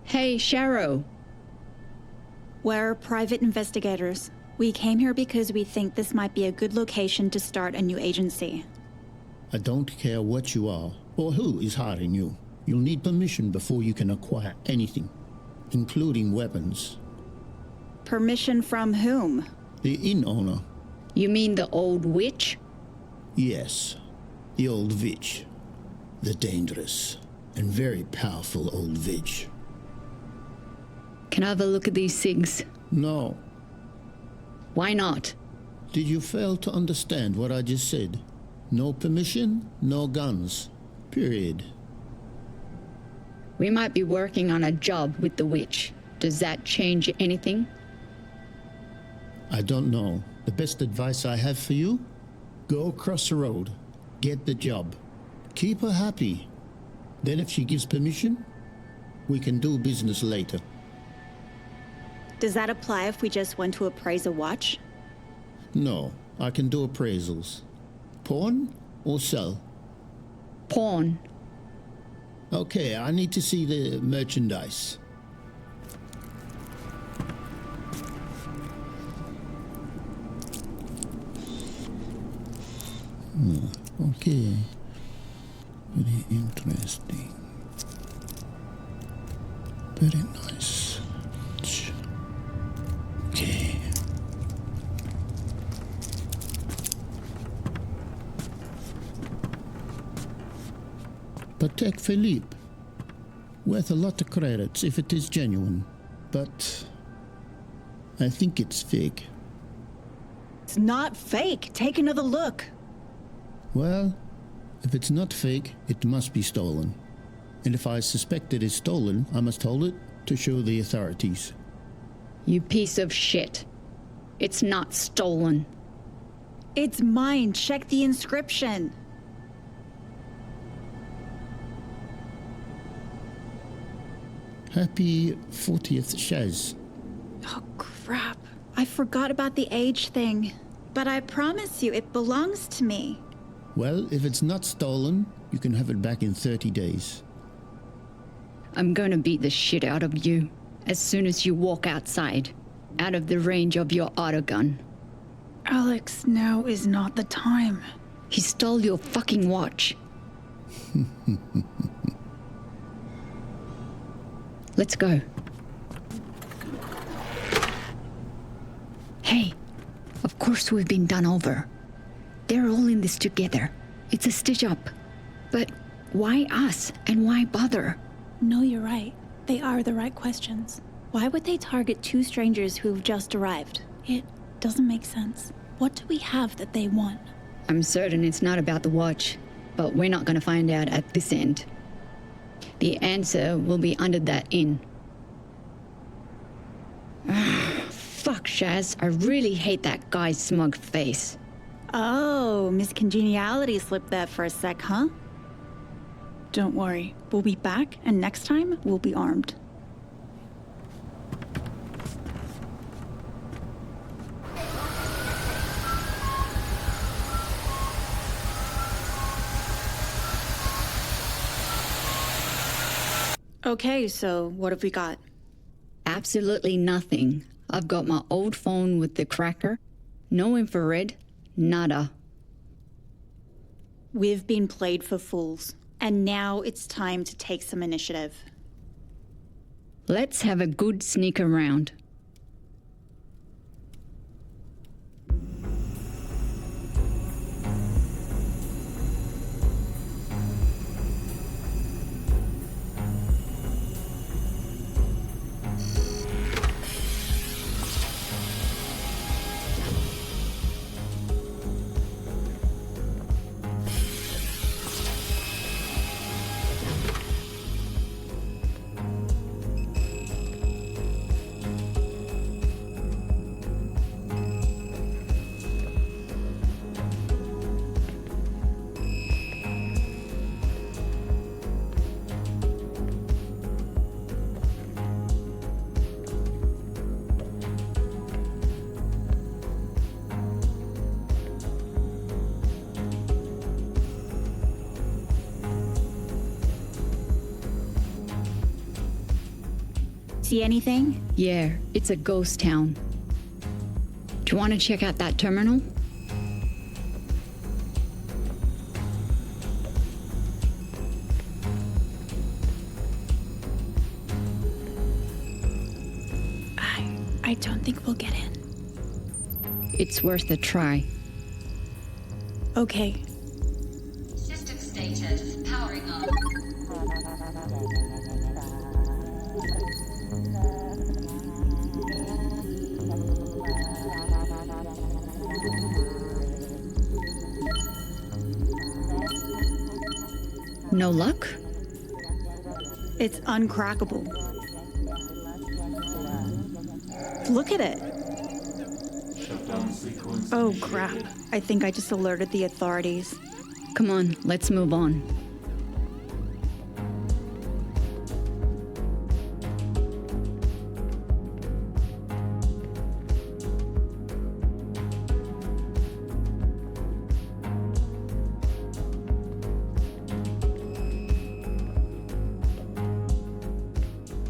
Speaker 6: Hey, Sharrow.
Speaker 5: We're private investigators. We came here because we think this might be a good location to start a new agency.
Speaker 21: I don't care what you are or who is hiring you. You'll need permission before you can acquire anything, including weapons.
Speaker 5: Permission from whom?
Speaker 21: The inn owner.
Speaker 6: You mean the old witch?
Speaker 21: Yes, the old witch. The dangerous and very powerful old witch.
Speaker 6: Can I have a look at these cigs?
Speaker 21: No.
Speaker 6: Why not?
Speaker 21: Did you fail to understand what I just said? No permission, no guns. Period.
Speaker 6: We might be working on a job with the witch. Does that change anything?
Speaker 21: I don't know. The best advice I have for you? Go across the road. Get the job. Keep her happy. Then if she gives permission, we can do business later.
Speaker 5: Does that apply if we just went to appraise a watch?
Speaker 21: No, I can do appraisals. Pawn or sell?
Speaker 6: Pawn.
Speaker 21: Okay, I need to see the merchandise. Okay. Very interesting. Very nice. Okay. Patek Philippe. Worth a lot of credits if it is genuine, but I think it's fake.
Speaker 5: It's not fake. Take another look.
Speaker 21: Well, if it's not fake, it must be stolen. And if I suspect it is stolen, I must hold it to show the authorities.
Speaker 6: You piece of shit. It's not stolen.
Speaker 5: It's mine. Check the inscription.
Speaker 21: Happy 40th Shaz.
Speaker 5: Oh, crap. I forgot about the age thing. But I promise you, it belongs to me.
Speaker 21: Well, if it's not stolen, you can have it back in 30 days.
Speaker 6: I'm gonna beat the shit out of you as soon as you walk outside, out of the range of your autogun.
Speaker 5: Alex, now is not the time.
Speaker 6: He stole your fucking watch. Let's go. Hey, of course we've been done over. They're all in this together. It's a stitch up. But why us and why bother?
Speaker 1: No, you're right. They are the right questions. Why would they target two strangers who've just arrived? It doesn't make sense. What do we have that they want?
Speaker 6: I'm certain it's not about the watch, but we're not gonna find out at this end. The answer will be under that inn. Fuck, Shaz. I really hate that guy's smug face.
Speaker 5: Oh, Miss Congeniality slipped that for a sec, huh? Don't worry. We'll be back, and next time, we'll be armed. Okay, so what have we got?
Speaker 6: Absolutely nothing. I've got my old phone with the cracker. No infrared. Nada.
Speaker 5: We've been played for fools, and now it's time to take some initiative.
Speaker 6: Let's have a good sneak around.
Speaker 5: See anything?
Speaker 6: Yeah, it's a ghost town. Do you want to check out that terminal?
Speaker 1: I don't think we'll get in.
Speaker 6: It's worth a try.
Speaker 1: Okay.
Speaker 22: System status powering on.
Speaker 6: No luck?
Speaker 5: It's uncrackable. Look at it. Oh crap. I think I just alerted the authorities.
Speaker 6: Come on, let's move on.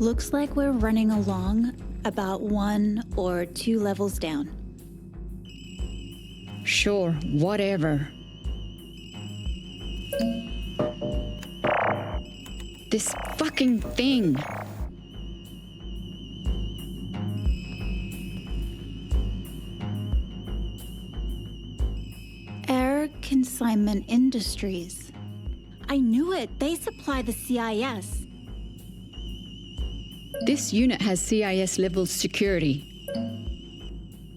Speaker 5: Looks like we're running along about 1 or 2 levels down.
Speaker 6: Sure, whatever. This fucking thing.
Speaker 5: Air Consignment Industries. I knew it. They supply the CIS.
Speaker 6: This unit has CIS level security.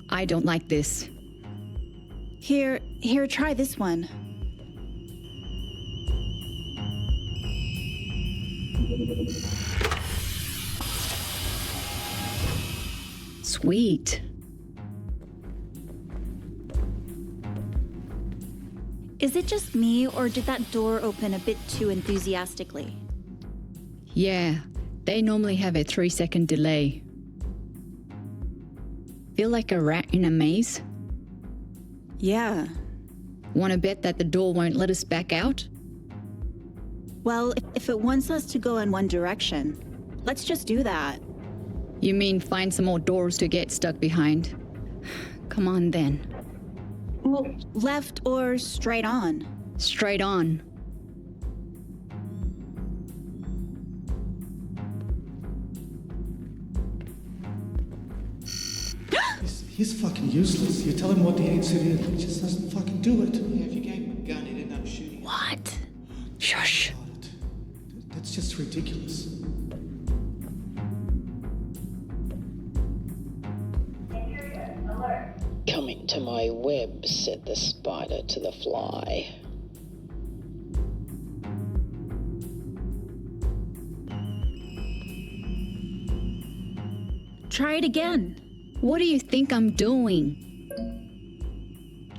Speaker 6: I don't like this.
Speaker 5: Here, try this one.
Speaker 6: Sweet.
Speaker 5: Is it just me, or did that door open a bit too enthusiastically?
Speaker 6: Yeah, they normally have a 3-second delay. Feel like a rat in a maze?
Speaker 5: Yeah.
Speaker 6: Want to bet that the door won't let us back out?
Speaker 5: Well, if it wants us to go in one direction, let's just do that.
Speaker 6: You mean find some more doors to get stuck behind? Come on then.
Speaker 5: Well, left or straight on?
Speaker 6: Straight on.
Speaker 4: He's fucking useless. You tell him what the 8 suit is, he just doesn't fucking do it. Yeah, if you gave him a gun, he'd end up shooting.
Speaker 5: What?
Speaker 6: Shush.
Speaker 4: That's just ridiculous.
Speaker 8: Coming to my web, said the spider to the fly.
Speaker 5: Try it again.
Speaker 6: What do you think I'm doing?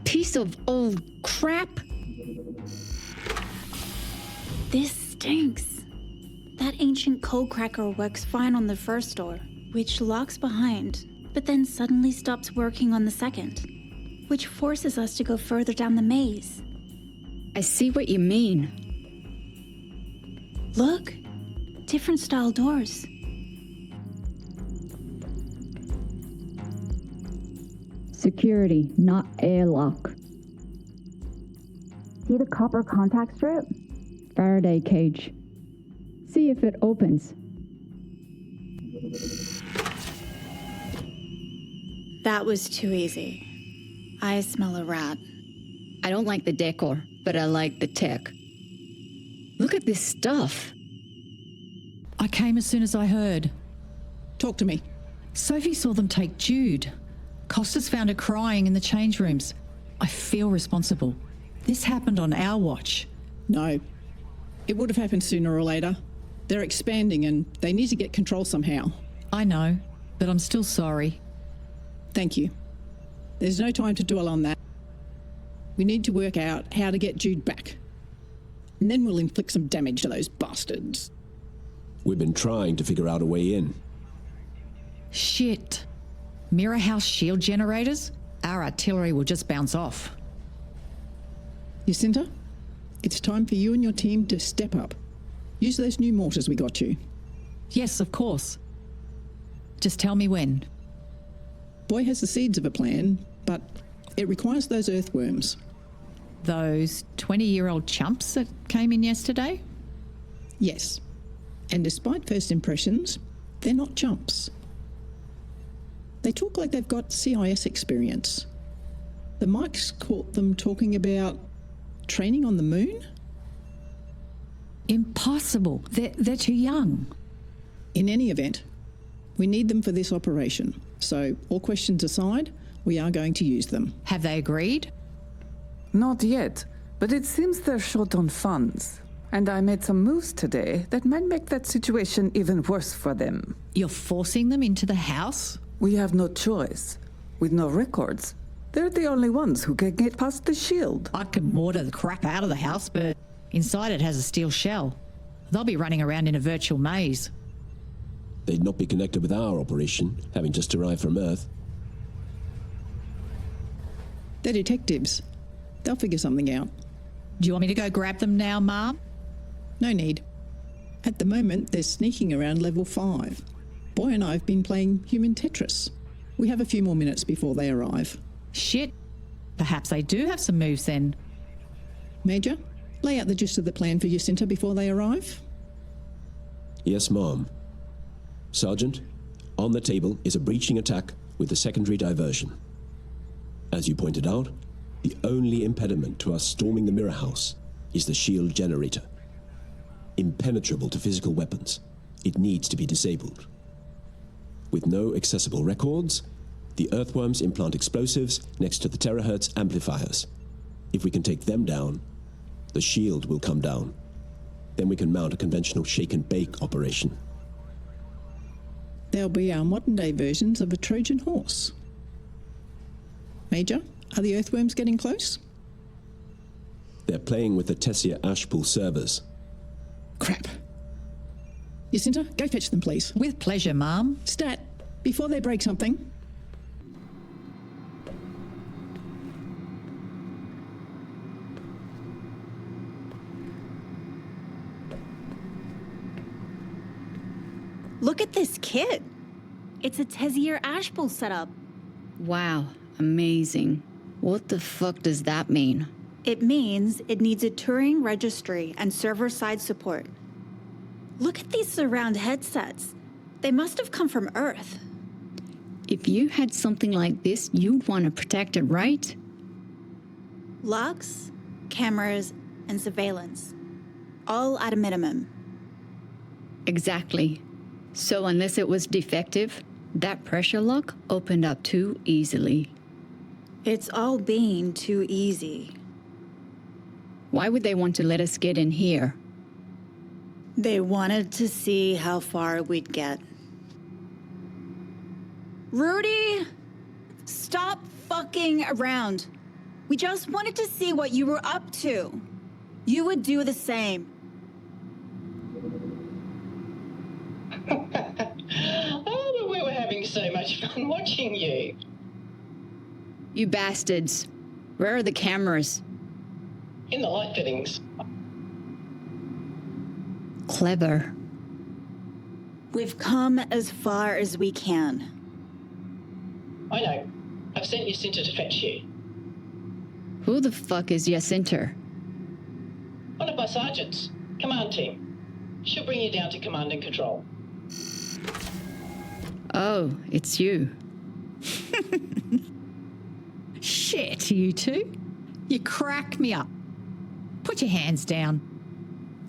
Speaker 6: Piece of old crap.
Speaker 5: This stinks. That ancient code cracker works fine on the first door, which locks behind, but then suddenly stops working on the second, which forces us to go further down the maze.
Speaker 6: I see what you mean.
Speaker 5: Look, different style doors.
Speaker 6: Security, not airlock.
Speaker 5: See the copper contact strip?
Speaker 6: Faraday cage. See if it opens.
Speaker 5: That was too easy. I smell a rat.
Speaker 6: I don't like the decor, but I like the tech. Look at this stuff.
Speaker 13: I came as soon as I heard.
Speaker 16: Talk to me.
Speaker 13: Sophie saw them take Jude. Costas found her crying in the change rooms. I feel responsible. This happened on our watch.
Speaker 16: No. It would have happened sooner or later. They're expanding and they need to get control somehow.
Speaker 13: I know, but I'm still sorry.
Speaker 16: Thank you. There's no time to dwell on that. We need to work out how to get Jude back. And then we'll inflict some damage to those bastards.
Speaker 23: We've been trying to figure out a way in.
Speaker 13: Shit. Mirror House shield generators? Our artillery will just bounce off.
Speaker 16: Jacinta, it's time for you and your team to step up. Use those new mortars we got you.
Speaker 13: Yes, of course. Just tell me when.
Speaker 16: Boy has the seeds of a plan, but it requires those earthworms.
Speaker 13: Those 20-year-old chumps that came in yesterday?
Speaker 16: Yes. And despite first impressions, they're not chumps. They talk like they've got CIS experience. The mics caught them talking about training on the moon?
Speaker 13: Impossible. They're too young.
Speaker 16: In any event, we need them for this operation. So, all questions aside, we are going to use them.
Speaker 13: Have they agreed?
Speaker 18: Not yet, but it seems they're short on funds. And I made some moves today that might make that situation even worse for them.
Speaker 13: You're forcing them into the house?
Speaker 18: We have no choice. With no records, they're the only ones who can get past the shield.
Speaker 13: I can mortar the crap out of the house, but inside it has a steel shell. They'll be running around in a virtual maze.
Speaker 23: They'd not be connected with our operation, having just arrived from Earth.
Speaker 16: They're detectives. They'll figure something out.
Speaker 13: Do you want me to go grab them now, Mom?
Speaker 16: No need. At the moment, they're sneaking around level 5. Boy and I have been playing human Tetris. We have a few more minutes before they arrive.
Speaker 13: Shit. Perhaps they do have some moves then.
Speaker 16: Major, lay out the gist of the plan for Jacinta before they arrive.
Speaker 23: Yes, Mom. Sergeant, on the table is a breaching attack with a secondary diversion. As you pointed out, the only impediment to us storming the Mirror House is the shield generator. Impenetrable to physical weapons, it needs to be disabled. With no accessible records, the Earthworms implant explosives next to the terahertz amplifiers. If we can take them down, the shield will come down. Then we can mount a conventional shake-and-bake operation.
Speaker 16: They'll be our modern-day versions of a Trojan horse. Major, are the Earthworms getting close?
Speaker 23: They're playing with the Tessia Ashpool servers.
Speaker 16: Crap. Jacinta, go fetch them, please.
Speaker 13: With pleasure, Mom.
Speaker 16: Stat, before they break something.
Speaker 5: Look at this kit. It's a Tessier Ashpool setup.
Speaker 6: Wow, amazing. What the fuck does that mean?
Speaker 5: It means it needs a Turing registry and server-side support. Look at these surround headsets. They must have come from Earth.
Speaker 6: If you had something like this, you'd want to protect it, right?
Speaker 5: Locks, cameras, and surveillance. All at a minimum.
Speaker 6: Exactly. So unless it was defective, that pressure lock opened up too easily.
Speaker 5: It's all being too easy.
Speaker 6: Why would they want to let us get in here?
Speaker 5: They wanted to see how far we'd get. Rudy! Stop fucking around. We just wanted to see what you were up to. You would do the same.
Speaker 8: Oh, but we were having so much fun watching you.
Speaker 6: You bastards. Where are the cameras?
Speaker 8: In the light fittings.
Speaker 6: Clever.
Speaker 5: We've come as far as we can.
Speaker 8: I know. I've sent Jacinta to fetch you.
Speaker 6: Who the fuck is Jacinta?
Speaker 8: One of my sergeants. Command team. She'll bring you down to command and control.
Speaker 6: Oh, it's you.
Speaker 13: Shit, you two. You crack me up. Put your hands down.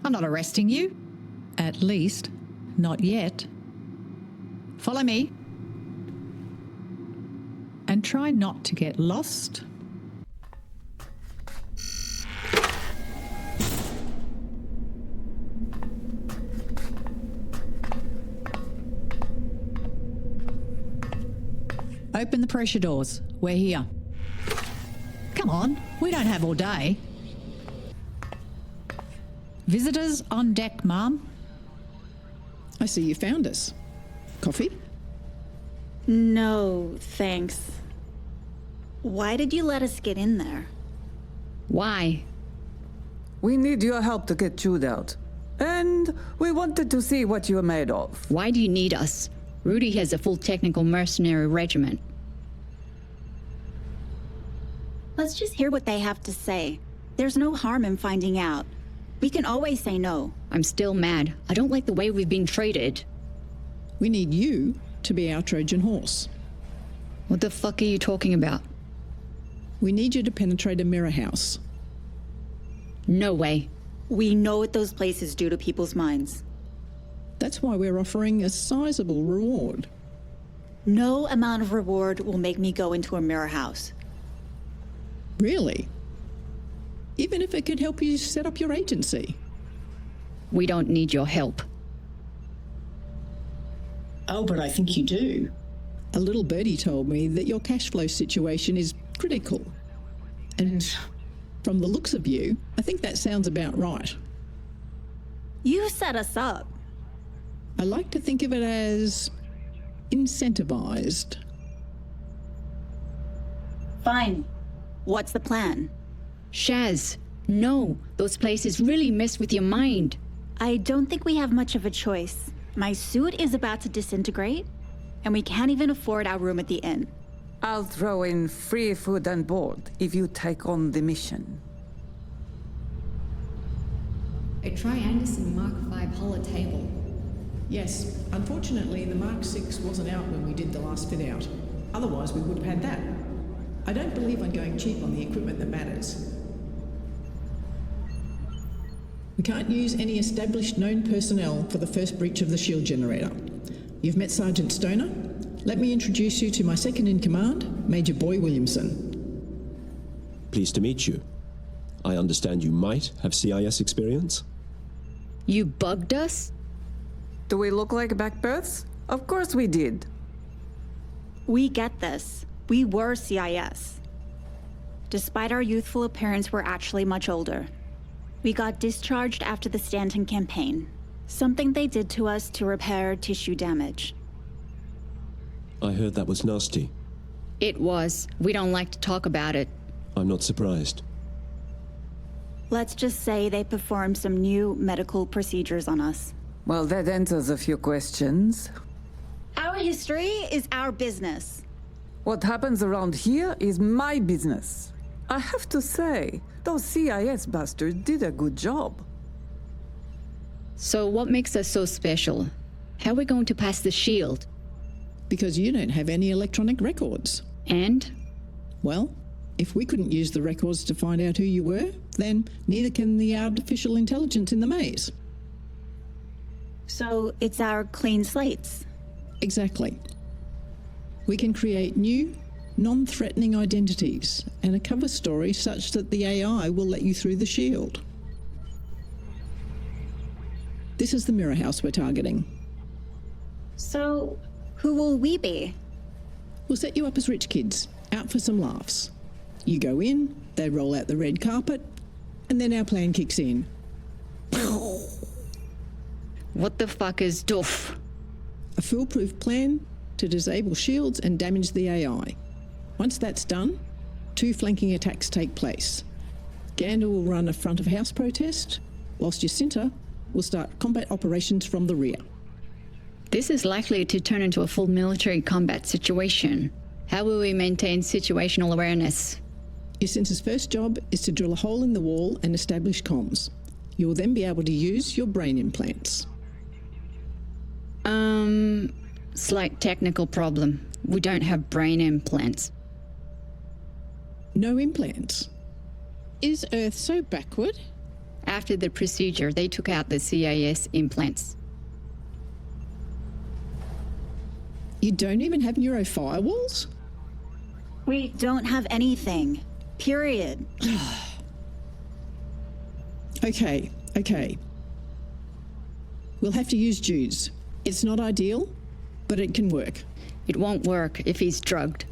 Speaker 13: I'm not arresting you. At least, not yet. Follow me. And try not to get lost. Open the pressure doors. We're here. Come on, we don't have all day. Visitors on deck, Mom.
Speaker 16: I see you found us. Coffee?
Speaker 5: No, thanks. Why did you let us get in there?
Speaker 6: Why?
Speaker 18: We need your help to get Jude out. And we wanted to see what you're made of.
Speaker 6: Why do you need us? Rudy has a full technical mercenary regiment.
Speaker 5: Let's just hear what they have to say. There's no harm in finding out. We can always say no.
Speaker 6: I'm still mad. I don't like the way we've been treated.
Speaker 16: We need you to be our Trojan horse.
Speaker 6: What the fuck are you talking about?
Speaker 16: We need you to penetrate a mirror house.
Speaker 6: No way.
Speaker 5: We know what those places do to people's minds.
Speaker 16: That's why we're offering a sizable reward.
Speaker 5: No amount of reward will make me go into a mirror house.
Speaker 16: Really? Even if it could help you set up your agency?
Speaker 6: We don't need your help.
Speaker 16: Oh, but I think you do. A little birdie told me that your cash flow situation is critical. And from the looks of you, I think that sounds about right.
Speaker 5: You set us up.
Speaker 16: I like to think of it as incentivized.
Speaker 5: Fine. What's the plan?
Speaker 6: Shaz, no. Those places really mess with your mind.
Speaker 5: I don't think we have much of a choice. My suit is about to disintegrate, and we can't even afford our room at the inn.
Speaker 18: I'll throw in free food and board if you take on the mission.
Speaker 6: Try Anderson Mark V hull table.
Speaker 16: Yes, unfortunately the Mark VI wasn't out when we did the last fit out. Otherwise we would have had that. I don't believe I'm going cheap on the equipment that matters. We can't use any established known personnel for the first breach of the shield generator. You've met Sergeant Stoner. Let me introduce you to my second in command, Major Boy Williamson.
Speaker 23: Pleased to meet you. I understand you might have CIS experience?
Speaker 6: You bugged us?
Speaker 18: Do we look like backbirds? Of course we did.
Speaker 5: We get this. We were CIS. Despite our youthful appearance, we're actually much older. We got discharged after the Stanton campaign. Something they did to us to repair tissue damage.
Speaker 23: I heard that was nasty.
Speaker 6: It was. We don't like to talk about it.
Speaker 23: I'm not surprised.
Speaker 5: Let's just say they performed some new medical procedures on us.
Speaker 18: Well, that answers a few questions.
Speaker 5: Our history is our business.
Speaker 18: What happens around here is my business. I have to say, those CIS bastards did a good job.
Speaker 6: So what makes us so special? How are we going to pass the shield?
Speaker 16: Because you don't have any electronic records.
Speaker 6: And?
Speaker 16: Well, if we couldn't use the records to find out who you were, then neither can the artificial intelligence in the maze.
Speaker 5: So it's our clean slates.
Speaker 16: Exactly. We can create new, non-threatening identities and a cover story such that the AI will let you through the shield. This is the mirror house we're targeting.
Speaker 5: So, who will we be?
Speaker 16: We'll set you up as rich kids, out for some laughs. You go in, they roll out the red carpet, and then our plan kicks in.
Speaker 6: What the fuck is doof?
Speaker 16: A foolproof plan to disable shields and damage the AI. Once that's done, 2 flanking attacks take place. Gander will run a front of house protest, whilst Jacinta will start combat operations from the rear.
Speaker 6: This is likely to turn into a full military combat situation. How will we maintain situational awareness?
Speaker 16: Jacinta's first job is to drill a hole in the wall and establish comms. You will then be able to use your brain implants.
Speaker 6: Slight technical problem. We don't have brain implants.
Speaker 16: No implants?
Speaker 9: Is Earth so backward?
Speaker 6: After the procedure, they took out the CIS implants.
Speaker 16: You don't even have neurofirewalls?
Speaker 5: We don't have anything. Period.
Speaker 16: Okay. We'll have to use Jews. It's not ideal, but it can work.
Speaker 6: It won't work if he's drugged.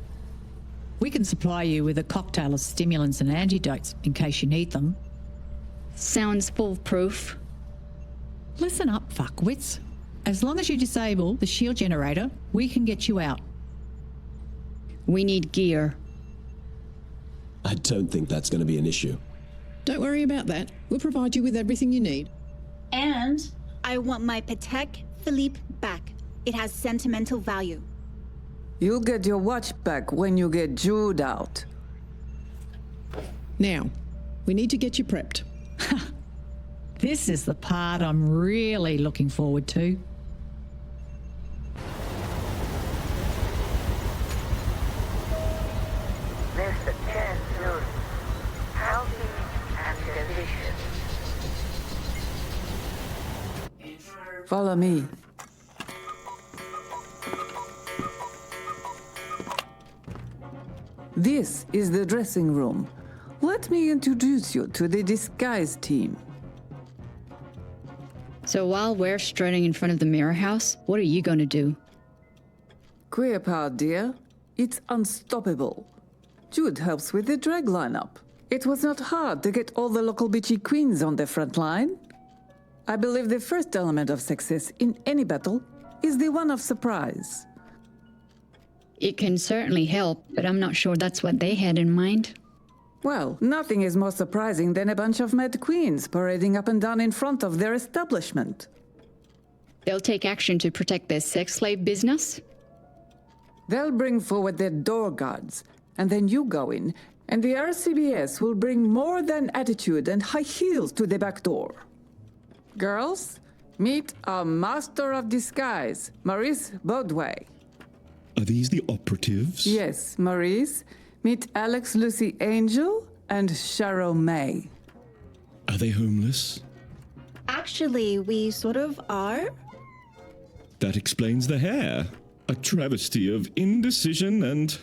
Speaker 13: We can supply you with a cocktail of stimulants and antidotes in case you need them.
Speaker 6: Sounds foolproof.
Speaker 13: Listen up, fuckwits. As long as you disable the shield generator, we can get you out.
Speaker 6: We need gear.
Speaker 23: I don't think that's going to be an issue.
Speaker 16: Don't worry about that. We'll provide you with everything you need.
Speaker 5: And I want my Patek Philippe back. It has sentimental value.
Speaker 18: You'll get your watch back when you get Jude out.
Speaker 16: Now, we need to get you prepped.
Speaker 13: This is the part I'm really looking forward to.
Speaker 20: Mr. Chen Newton, healthy and delicious.
Speaker 18: Follow me. This is the dressing room. Let me introduce you to the disguise team.
Speaker 6: So while we're strutting in front of the mirror house, what are you gonna do?
Speaker 18: Queer power, dear. It's unstoppable. Jude helps with the drag lineup. It was not hard to get all the local bitchy queens on the front line. I believe the first element of success in any battle is the one of surprise.
Speaker 6: It can certainly help, but I'm not sure that's what they had in mind.
Speaker 18: Well, nothing is more surprising than a bunch of mad queens parading up and down in front of their establishment.
Speaker 6: They'll take action to protect their sex slave business?
Speaker 18: They'll bring forward their door guards, and then you go in, and the RCBS will bring more than attitude and high heels to the back door. Girls, meet our master of disguise, Maurice Baudway.
Speaker 7: Are these the operatives?
Speaker 18: Yes, Maurice. Meet Alex Lucy Angel and Sharo May.
Speaker 7: Are they homeless?
Speaker 5: Actually, we sort of are.
Speaker 7: That explains the hair. A travesty of indecision and...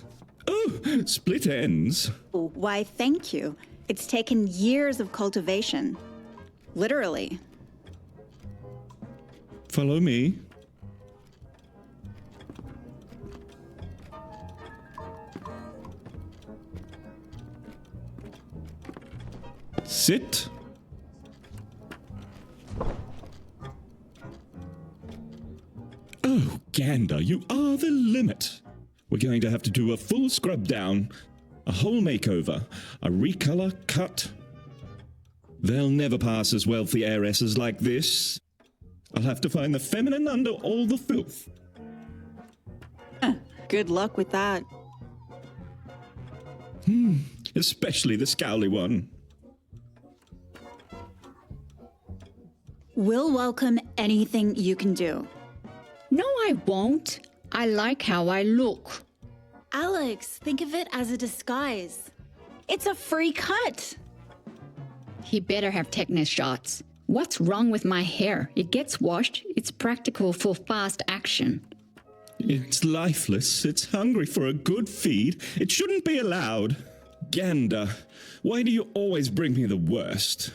Speaker 7: oh, split ends.
Speaker 5: Why, thank you. It's taken years of cultivation. Literally.
Speaker 7: Follow me. Sit. Oh, Gander, you are the limit. We're going to have to do a full scrub down, a whole makeover, a recolor cut. They'll never pass as wealthy heiresses like this. I'll have to find the feminine under all the filth.
Speaker 5: Good luck with that.
Speaker 7: Especially the scowly one.
Speaker 5: We'll welcome anything you can do.
Speaker 6: No, I won't. I like how I look.
Speaker 5: Alex, think of it as a disguise. It's a free cut.
Speaker 6: He better have tetanus shots. What's wrong with my hair? It gets washed. It's practical for fast action.
Speaker 7: It's lifeless. It's hungry for a good feed. It shouldn't be allowed. Gander, why do you always bring me the worst?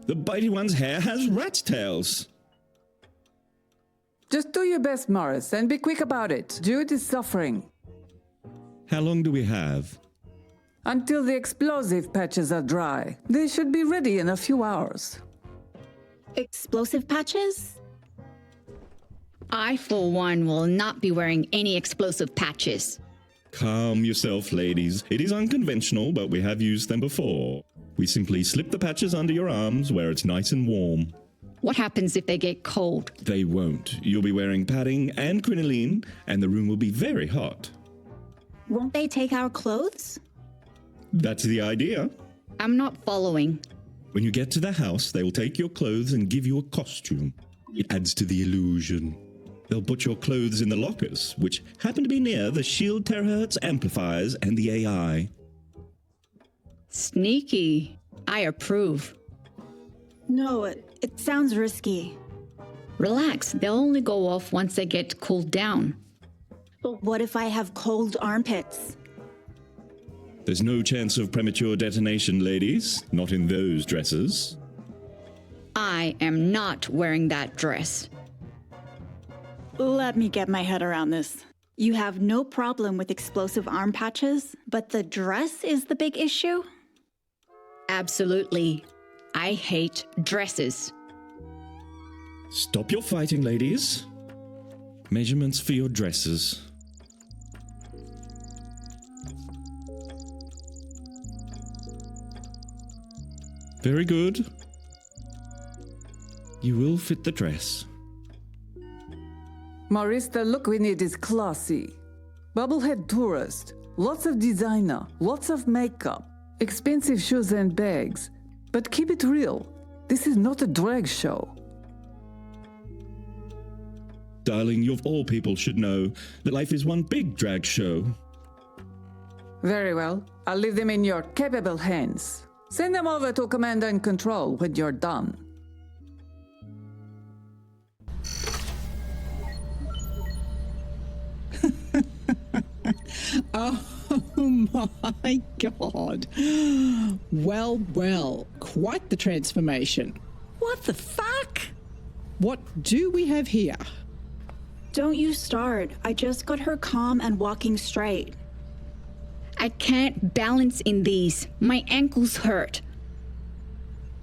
Speaker 7: The bitey one's hair has rat's tails.
Speaker 18: Just do your best, Morris, and be quick about it. Jude is suffering.
Speaker 7: How long do we have?
Speaker 18: Until the explosive patches are dry. They should be ready in a few hours.
Speaker 5: Explosive patches?
Speaker 6: I, for one, will not be wearing any explosive patches.
Speaker 7: Calm yourself, ladies. It is unconventional, but we have used them before. We simply slip the patches under your arms where it's nice and warm.
Speaker 6: What happens if they get cold?
Speaker 7: They won't. You'll be wearing padding and crinoline, and the room will be very hot.
Speaker 5: Won't they take our clothes?
Speaker 7: That's the idea.
Speaker 6: I'm not following.
Speaker 7: When you get to the house, they will take your clothes and give you a costume. It adds to the illusion. They'll put your clothes in the lockers, which happen to be near the shield terahertz amplifiers and the AI.
Speaker 6: Sneaky. I approve.
Speaker 5: No, it sounds risky.
Speaker 6: Relax. They'll only go off once they get cooled down.
Speaker 5: But what if I have cold armpits?
Speaker 7: There's no chance of premature detonation, ladies. Not in those dresses.
Speaker 6: I am not wearing that dress.
Speaker 5: Let me get my head around this. You have no problem with explosive arm patches, but the dress is the big issue?
Speaker 6: Absolutely. I hate dresses.
Speaker 7: Stop your fighting, ladies. Measurements for your dresses. Very good. You will fit the dress.
Speaker 18: Maurice, the look we need is classy. Bubblehead tourist, lots of designer, lots of makeup, expensive shoes and bags. But keep it real. This is not a drag show.
Speaker 7: Darling, you of all people should know that life is one big drag show.
Speaker 18: Very well. I'll leave them in your capable hands. Send them over to Command and Control when you're done.
Speaker 16: Oh my God. Well, quite the transformation.
Speaker 9: What the fuck?
Speaker 16: What do we have here?
Speaker 5: Don't you start. I just got her calm and walking straight.
Speaker 6: I can't balance in these. My ankles hurt.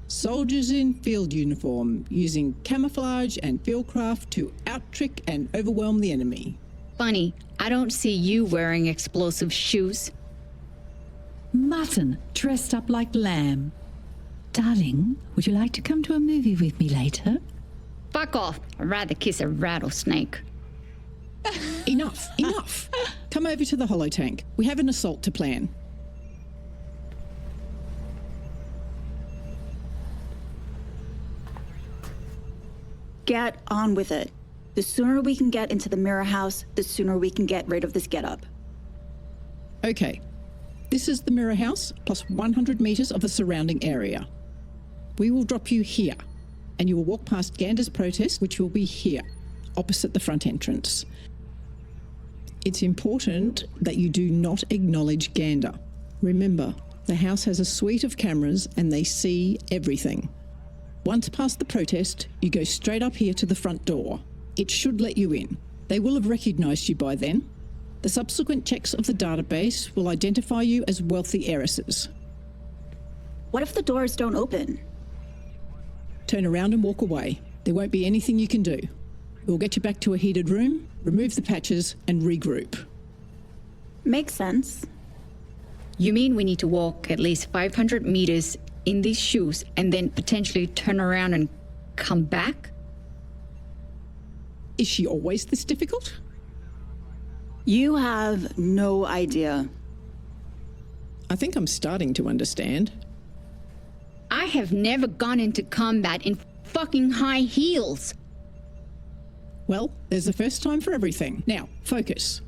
Speaker 16: Soldiers in field uniform using camouflage and fieldcraft to out-trick and overwhelm the enemy.
Speaker 6: Funny, I don't see you wearing explosive shoes.
Speaker 13: Mutton dressed up like lamb. Darling, would you like to come to a movie with me later?
Speaker 6: Fuck off. I'd rather kiss a rattlesnake.
Speaker 16: Enough. Come over to the holotank. We have an assault to plan.
Speaker 5: Get on with it. The sooner we can get into the mirror house, the sooner we can get rid of this getup.
Speaker 16: Okay. This is the mirror house, plus 100 meters of the surrounding area. We will drop you here, and you will walk past Gander's protest, which will be here, opposite the front entrance. It's important that you do not acknowledge Gander. Remember, the house has a suite of cameras and they see everything. Once past the protest, you go straight up here to the front door. It should let you in. They will have recognised you by then. The subsequent checks of the database will identify you as wealthy heiresses.
Speaker 5: What if the doors don't open?
Speaker 16: Turn around and walk away. There won't be anything you can do. We'll get you back to a heated room, remove the patches, and regroup.
Speaker 5: Makes sense.
Speaker 6: You mean we need to walk at least 500 meters in these shoes and then potentially turn around and come back?
Speaker 16: Is she always this difficult?
Speaker 5: You have no idea.
Speaker 16: I think I'm starting to understand.
Speaker 6: I have never gone into combat in fucking high heels.
Speaker 16: Well, there's a first time for everything. Now, focus.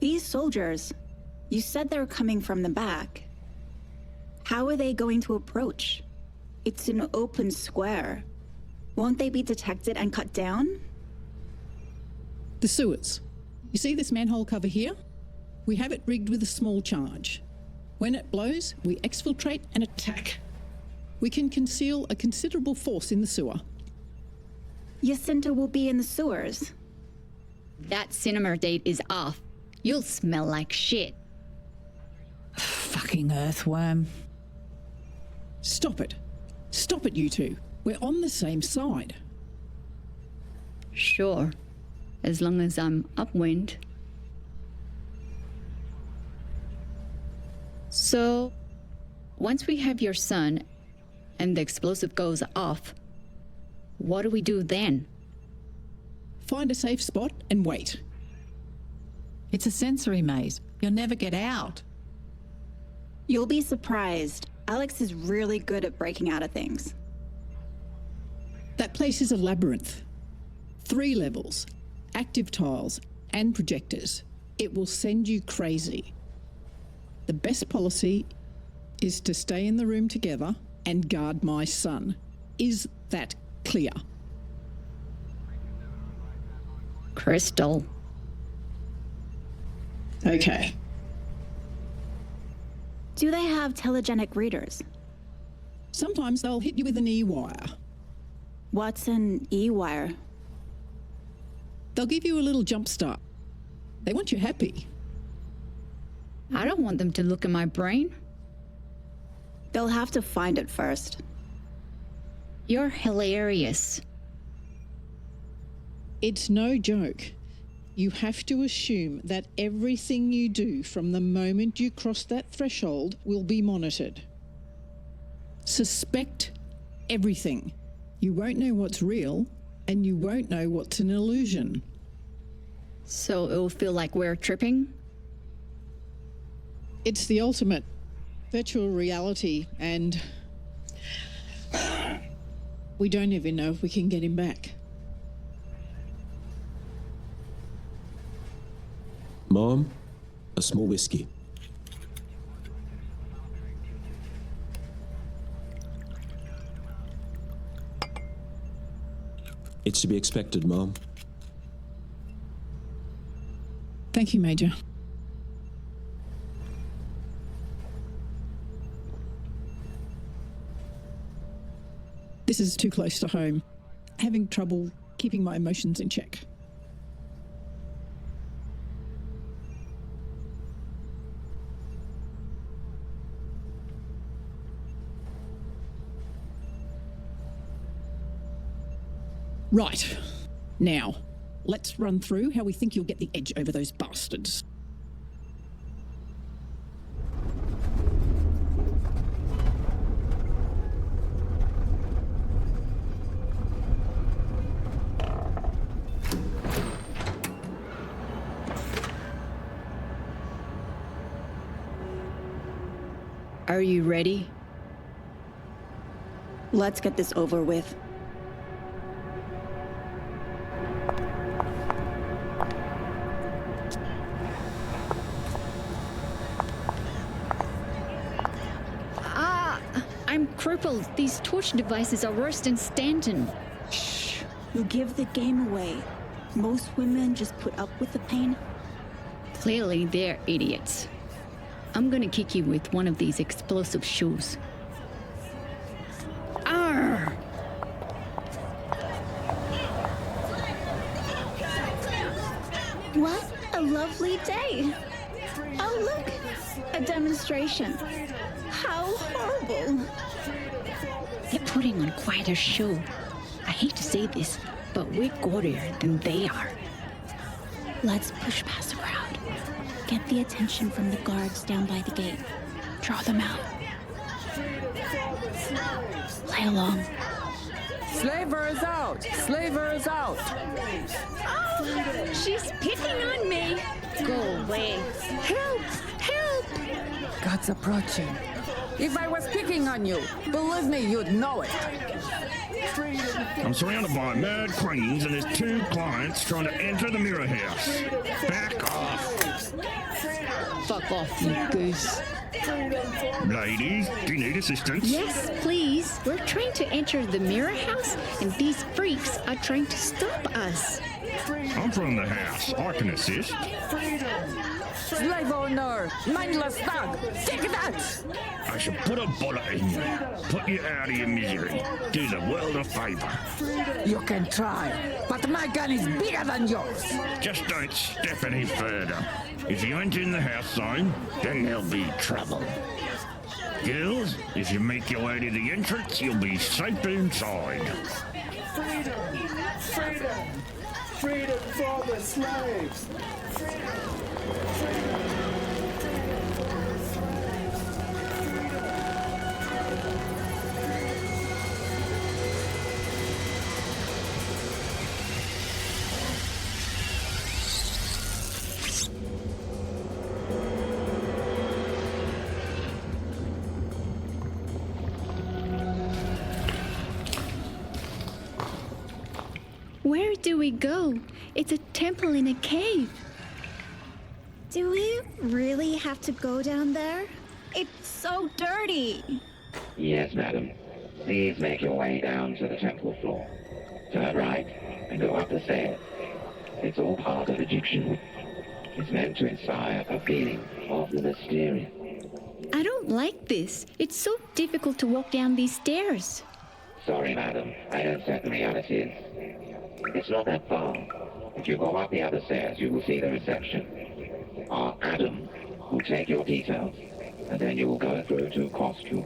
Speaker 5: These soldiers, you said they're coming from the back. How are they going to approach? It's an open square. Won't they be detected and cut down?
Speaker 16: The sewers. You see this manhole cover here? We have it rigged with a small charge. When it blows, we exfiltrate and attack. We can conceal a considerable force in the sewer.
Speaker 5: Jacinta will be in the sewers.
Speaker 6: That cinema date is off. You'll smell like shit.
Speaker 13: Fucking earthworm.
Speaker 16: Stop it. Stop it, you two. We're on the same side.
Speaker 6: Sure. As long as I'm upwind. So, once we have your son and the explosive goes off, what do we do then?
Speaker 16: Find a safe spot and wait.
Speaker 13: It's a sensory maze. You'll never get out.
Speaker 5: You'll be surprised. Alex is really good at breaking out of things.
Speaker 16: That place is a labyrinth. 3 levels, active tiles, and projectors. It will send you crazy. The best policy is to stay in the room together and guard my son. Is that clear?
Speaker 6: Crystal.
Speaker 16: Okay.
Speaker 5: Do they have telegenic readers?
Speaker 16: Sometimes they'll hit you with an E-wire.
Speaker 5: What's an E-wire?
Speaker 16: They'll give you a little jump start. They want you happy.
Speaker 6: I don't want them to look at my brain.
Speaker 5: They'll have to find it first.
Speaker 6: You're hilarious.
Speaker 16: It's no joke. You have to assume that everything you do from the moment you cross that threshold will be monitored. Suspect everything. You won't know what's real, and you won't know what's an illusion.
Speaker 6: So it'll feel like we're tripping?
Speaker 16: It's the ultimate virtual reality, and we don't even know if we can get him back.
Speaker 23: Mom, a small whiskey. It's to be expected, Mom.
Speaker 16: Thank you, Major. This is too close to home. having trouble keeping my emotions in check. Right. Now, let's run through how we think you'll get the edge over those bastards.
Speaker 6: Are you ready?
Speaker 5: Let's get this over with.
Speaker 6: I'm crippled. These torch devices are worse than Stanton.
Speaker 5: Shh. You give the game away. Most women just put up with the pain.
Speaker 6: Clearly, they're idiots. I'm gonna kick you with one of these explosive shoes. Arr!
Speaker 5: What a lovely day. Oh, look, a demonstration. How horrible.
Speaker 6: They're putting on quite a show. I hate to say this, but we're gaudier than they are.
Speaker 5: Let's push past the crowd. Get the attention from the guards down by the gate. Draw them out. Play along.
Speaker 18: Slavers out! Slavers out!
Speaker 6: Oh, she's picking on me. Go away. Help! Help!
Speaker 18: God's approaching. If I was picking on you, believe me, you'd know it.
Speaker 7: I'm surrounded by mad queens and there's 2 clients trying to enter the mirror house. Back off.
Speaker 6: Fuck off, you goose.
Speaker 7: Ladies, do you need assistance?
Speaker 6: Yes, please. We're trying to enter the mirror house, and these freaks are trying to stop us.
Speaker 7: I'm from the house. I can assist.
Speaker 18: Slave owner! Mindless dog! Take that!
Speaker 7: I should put a bullet in you. Put you out of your misery. Do the world a favour.
Speaker 18: You can try, but my gun is bigger than yours.
Speaker 7: Just don't step any further. If you ain't in the house zone, then there'll be trouble. Girls, if you make your way to the entrance, you'll be safe inside.
Speaker 10: Freedom! Freedom! Freedom for the slaves!
Speaker 6: Where do we go? It's a temple in a cave.
Speaker 5: Do we really have to go down there? It's so dirty.
Speaker 11: Yes, madam. Please make your way down to the temple floor. Turn right and go up the stairs. It's all part of Egyptian. It's meant to inspire a feeling of the mysterious.
Speaker 6: I don't like this. It's so difficult to walk down these stairs.
Speaker 11: Sorry, madam. I understand the reality is. It's not that far. If you go up the other stairs, you will see the reception. Our Adam will take your details, and then you will go through to costume.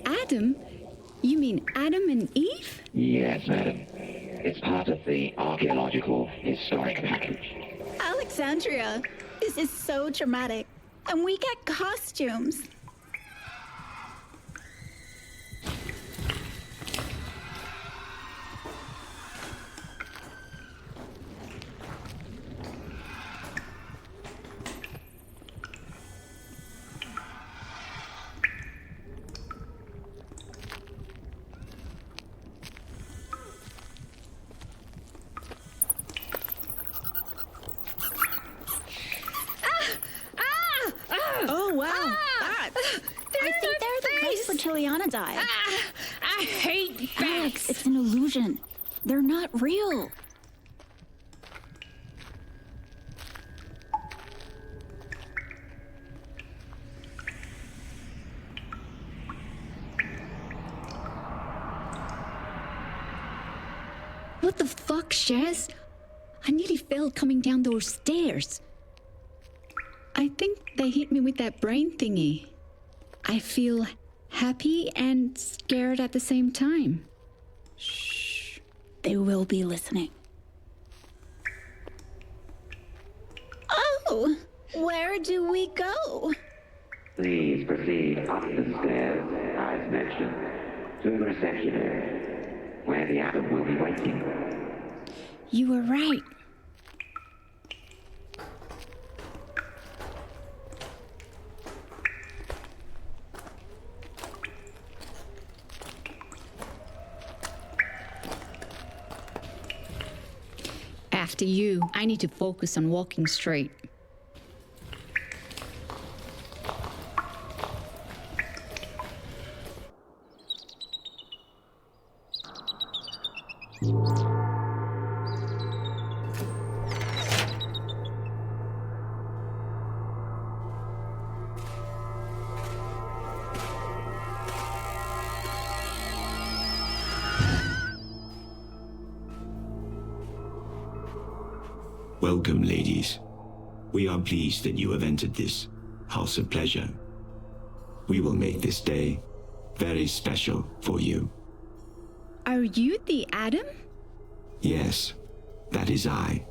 Speaker 6: Adam? You mean Adam and Eve?
Speaker 11: Yes, madam. It's part of the archaeological historic package.
Speaker 5: Alexandria, this is so dramatic. And we get costumes. Oh, wow. I think they're the place where Chiliana died.
Speaker 6: I hate
Speaker 5: Alex, it's an illusion. They're not real.
Speaker 6: What the fuck, Shaz? I nearly fell coming down those stairs. I think they hit me with that brain thingy. I feel happy and scared at the same time.
Speaker 1: Shh. They will be listening.
Speaker 5: Oh, where do we go?
Speaker 11: Please proceed up the stairs, as mentioned, to the reception area, where the Atom will be waiting.
Speaker 6: You were right. After you, I need to focus on walking straight.
Speaker 3: Welcome, ladies. We are pleased that you have entered this House of Pleasure. We will make this day very special for you.
Speaker 6: Are you the Atom?
Speaker 3: Yes, that is I.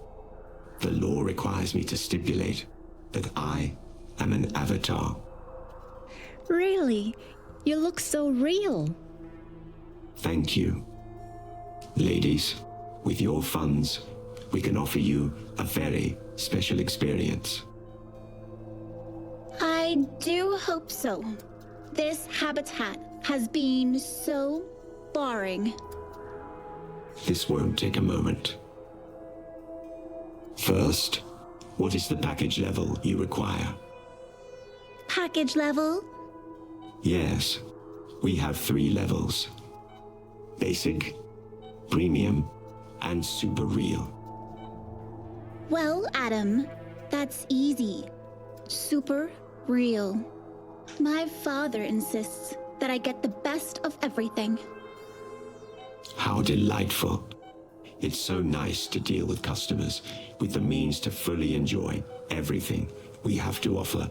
Speaker 3: The law requires me to stipulate that I am an avatar.
Speaker 6: Really? You look so real.
Speaker 3: Thank you. Ladies, with your funds, we can offer you a very special experience.
Speaker 5: I do hope so. This habitat has been so boring.
Speaker 3: This won't take a moment. First, what is the package level you require?
Speaker 5: Package level?
Speaker 3: Yes, we have 3 levels. Basic, Premium, and Super Real.
Speaker 5: Well, Adam, that's easy. Super real. My father insists that I get the best of everything.
Speaker 3: How delightful. It's so nice to deal with customers with the means to fully enjoy everything we have to offer.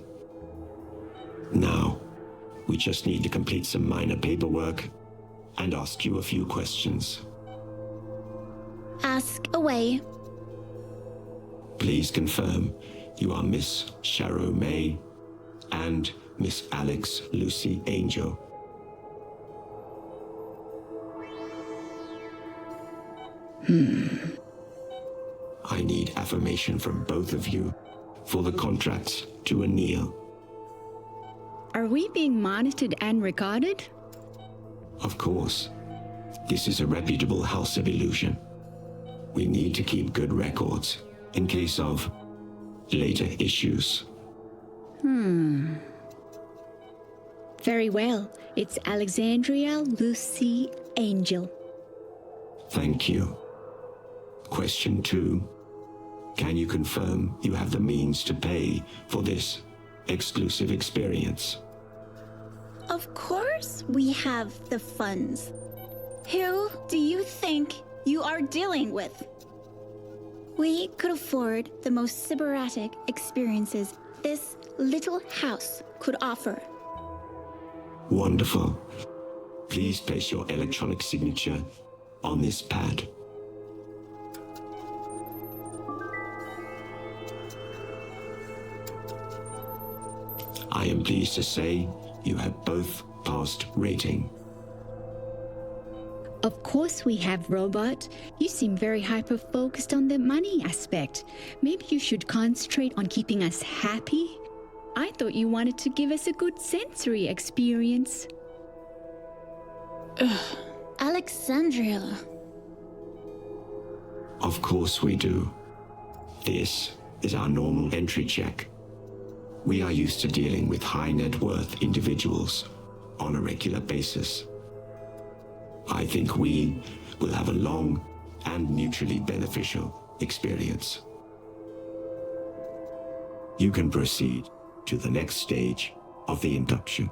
Speaker 3: Now, we just need to complete some minor paperwork and ask you a few questions.
Speaker 5: Ask away.
Speaker 3: Please confirm you are Miss Sharo May and Miss Alex Lucy Angel. I need affirmation from both of you for the contracts to anneal.
Speaker 6: Are we being monitored and recorded?
Speaker 3: Of course. This is a reputable house of illusion. We need to keep good records in case of later issues.
Speaker 6: Very well. It's Alexandria Lucy Angel.
Speaker 3: Thank you. Question 2. Can you confirm you have the means to pay for this exclusive experience?
Speaker 5: Of course we have the funds. Who do you think you are dealing with? We could afford the most sybaritic experiences this little house could offer.
Speaker 3: Wonderful. Please place your electronic signature on this pad. I am pleased to say you have both passed rating.
Speaker 6: Of course we have, Robot. You seem very hyper-focused on the money aspect. Maybe you should concentrate on keeping us happy? I thought you wanted to give us a good sensory experience.
Speaker 5: Alexandria.
Speaker 3: Of course we do. This is our normal entry check. We are used to dealing with high net worth individuals on a regular basis. I think we will have a long and mutually beneficial experience. You can proceed to the next stage of the induction.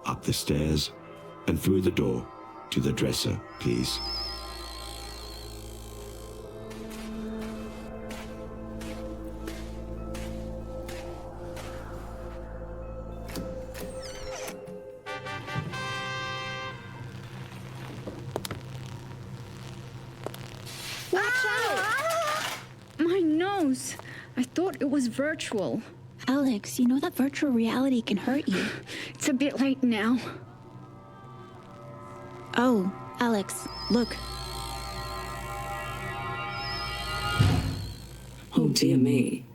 Speaker 3: Up the stairs and through the door to the dresser, please.
Speaker 6: Watch out! My nose. I thought it was virtual.
Speaker 1: Alex, you know that virtual reality can hurt you.
Speaker 6: It's a bit late now.
Speaker 1: Oh, Alex, look.
Speaker 12: Oh dear me.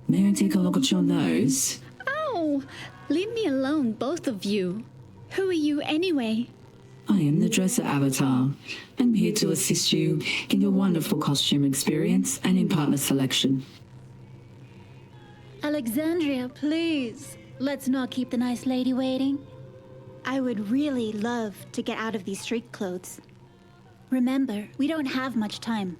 Speaker 12: May I take a look at your nose?
Speaker 6: Oh, leave me alone, both of you. Who are you anyway?
Speaker 12: I am the Dresser Avatar. I'm here to assist you in your wonderful costume experience and in partner selection.
Speaker 1: Alexandria, please. Let's not keep the nice lady waiting. I would really love to get out of these street clothes. Remember, we don't have much time.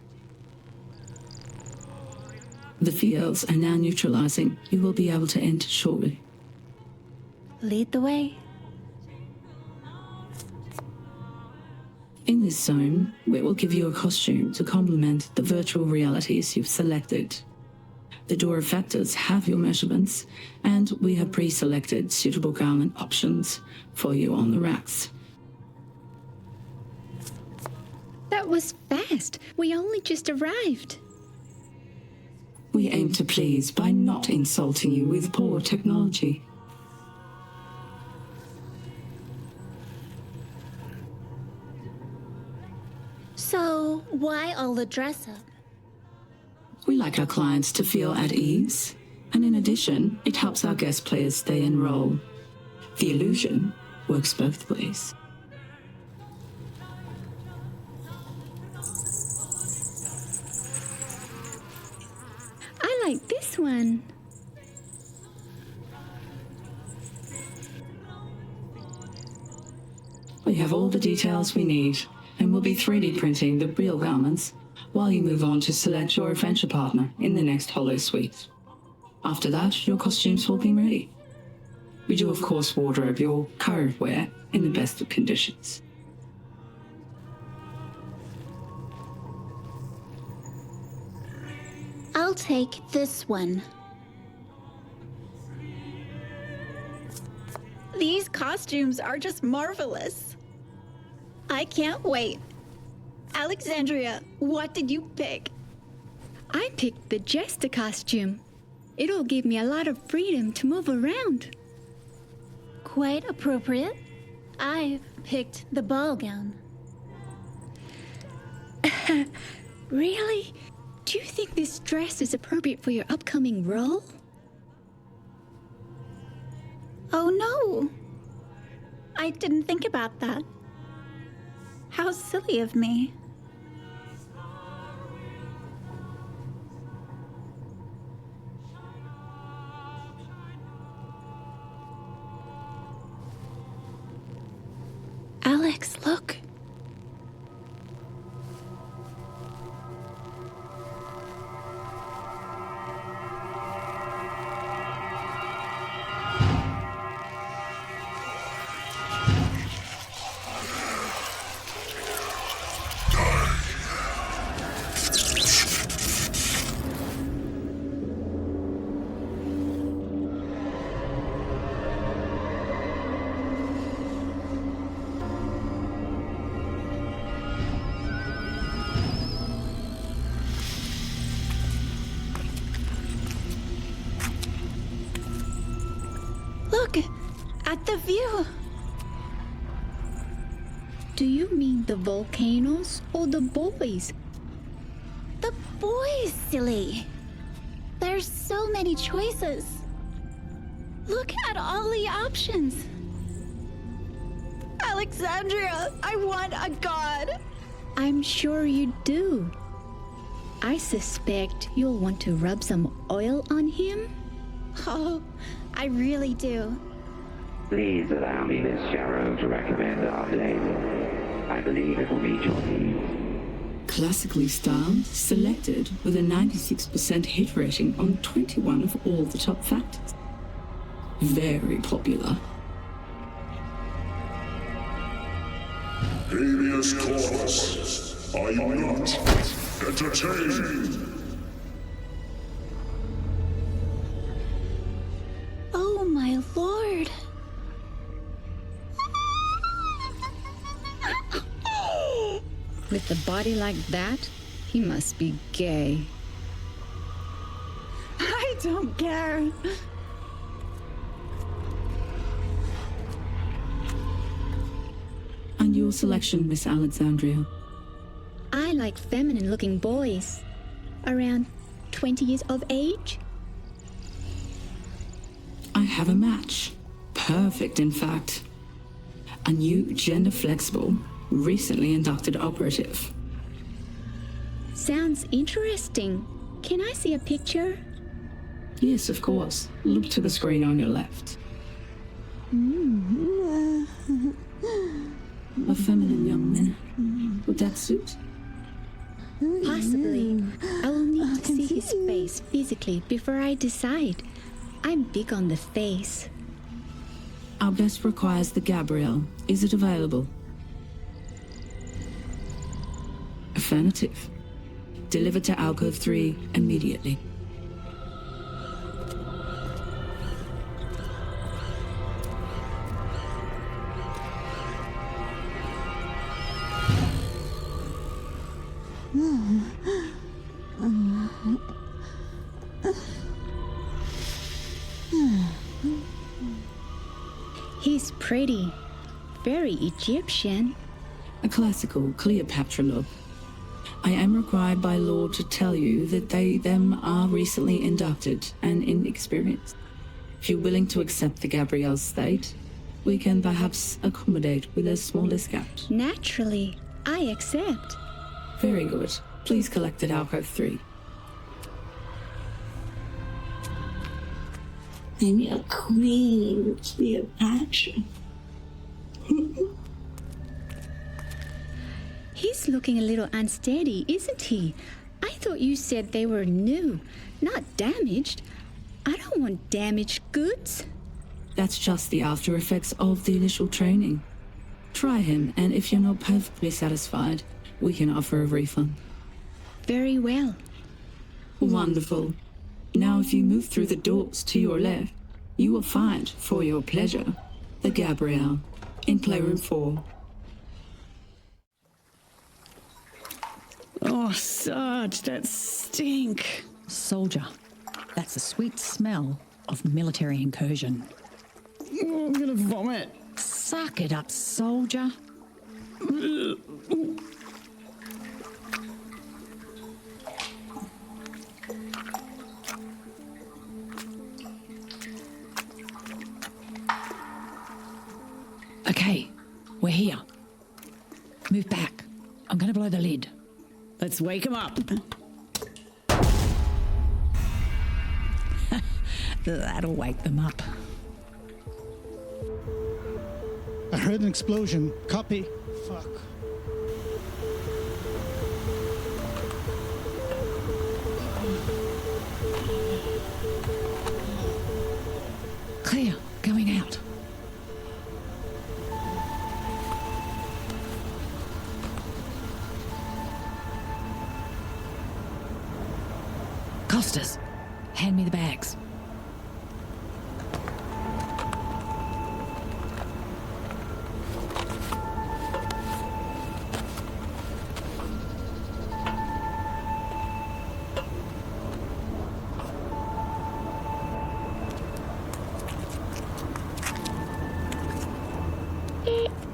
Speaker 12: The fields are now neutralizing. You will be able to enter shortly.
Speaker 1: Lead the way.
Speaker 12: In this zone, we will give you a costume to complement the virtual realities you've selected. The door effectors have your measurements, and we have pre-selected suitable garment options for you on the racks.
Speaker 6: That was fast. We only just arrived.
Speaker 12: We aim to please by not insulting you with poor technology.
Speaker 1: So, why all the dress up?
Speaker 12: We like our clients to feel at ease, and in addition, it helps our guest players stay in role. The illusion works both ways.
Speaker 6: I like this one.
Speaker 12: We have all the details we need, and we'll be 3D printing the real garments while you move on to select your adventure partner in the next Holo Suite. After that, your costumes will be ready. We do, of course, wardrobe your current wear in the best of conditions.
Speaker 1: I'll take this one. These costumes are just marvelous. I can't wait. Alexandria, what did you pick?
Speaker 6: I picked the Jester costume. It'll give me a lot of freedom to move around.
Speaker 1: Quite appropriate. I've picked the ball gown.
Speaker 6: Really? Do you think this dress is appropriate for your upcoming role?
Speaker 1: Oh no! I didn't think about that. How silly of me. Alex, look. Look at the view.
Speaker 6: Do you mean the volcanoes or the boys?
Speaker 1: The boys, silly. There's so many choices. Look at all the options. Alexandria, I want a god.
Speaker 6: I'm sure you do. I suspect you'll want to rub some oil on him.
Speaker 1: Oh, I really do.
Speaker 11: Please allow me, Miss Sharrow, to recommend our blade. I believe it will meet your needs.
Speaker 12: Classically styled, selected with a 96% hit rating on 21 of all the top factors. Very popular.
Speaker 15: Habeas corpus. Are you not entertained?
Speaker 1: Oh my lord.
Speaker 6: With a body like that, He must be gay.
Speaker 5: I don't care.
Speaker 12: And your selection, Miss Alexandria?
Speaker 1: I like feminine-looking boys. Around 20 years of age.
Speaker 12: I have a match. Perfect, in fact. A new gender-flexible, recently inducted operative.
Speaker 1: Sounds interesting. Can I see a picture?
Speaker 12: Yes, of course. Look to the screen on your left. A feminine young man. Would that suit?
Speaker 1: Possibly. I will need to see his face physically before I decide. I'm big on the face.
Speaker 12: Our best requires the Gabrielle. Is it available? Affirmative. Deliver to Alcove 3 immediately.
Speaker 1: He's pretty. Very Egyptian.
Speaker 12: A classical Cleopatra look. I am required by law to tell you that them are recently inducted and inexperienced. If you're willing to accept the Gabrielle state, we can perhaps accommodate with a small discount.
Speaker 1: Naturally, I accept.
Speaker 12: Very good. Please collect at Alcove 3.
Speaker 14: I'm your queen, Cleopatra.
Speaker 1: He's looking a little unsteady, isn't he? I thought you said they were new, not damaged. I don't want damaged goods.
Speaker 12: That's just the after effects of the initial training. Try him, and if you're not perfectly satisfied, we can offer a refund.
Speaker 1: Very well.
Speaker 12: Wonderful. Now if you move through the doors to your left, you will find, for your pleasure, the Gabrielle in Playroom 4.
Speaker 13: Oh, Sarge, that stink. Soldier, that's the sweet smell of military incursion.
Speaker 4: Oh, I'm gonna vomit.
Speaker 13: Suck it up, soldier. Okay, we're here. Move back. I'm gonna blow the lid. Let's wake him up. That'll wake them up.
Speaker 4: I heard an explosion. Copy. Fuck.
Speaker 13: Clear. Going out. Costas, hand me the bags.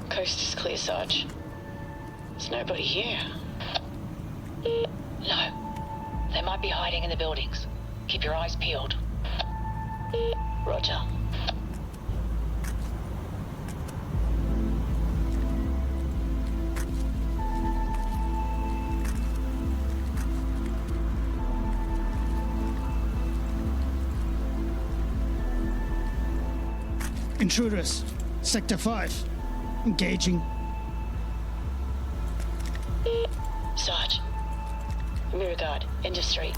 Speaker 8: Coast is clear, Sarge. There's nobody here.
Speaker 22: No. They might be hiding in the buildings. Keep your eyes peeled.
Speaker 8: Roger.
Speaker 4: Intruders. Sector 5. Engaging.
Speaker 8: Sarge. Mirror guard, industry.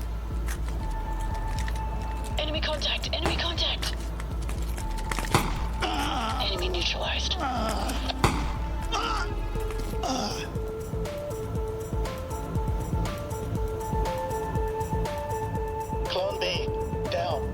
Speaker 8: Enemy contact! Enemy contact! Enemy neutralized.
Speaker 2: Clone B, down.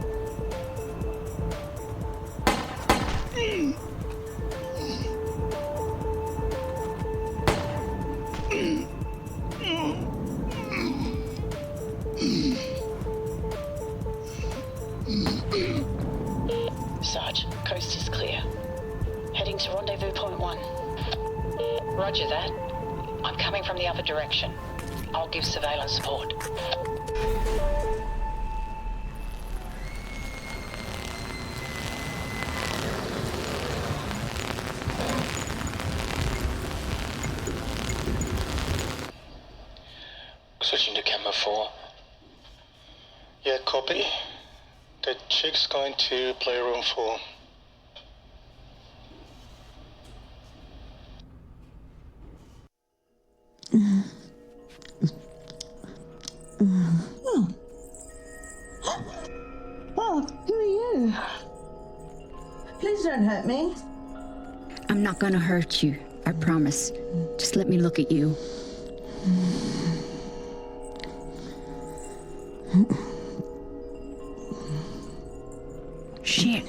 Speaker 22: Roger that. I'm coming from the other direction. I'll give surveillance support.
Speaker 2: Switching to camera 4. Yeah, copy. The chick's going to playroom 4.
Speaker 14: Oh, who are you? Please don't hurt me.
Speaker 6: I'm not gonna hurt you, I promise. Just let me look at you. Shit,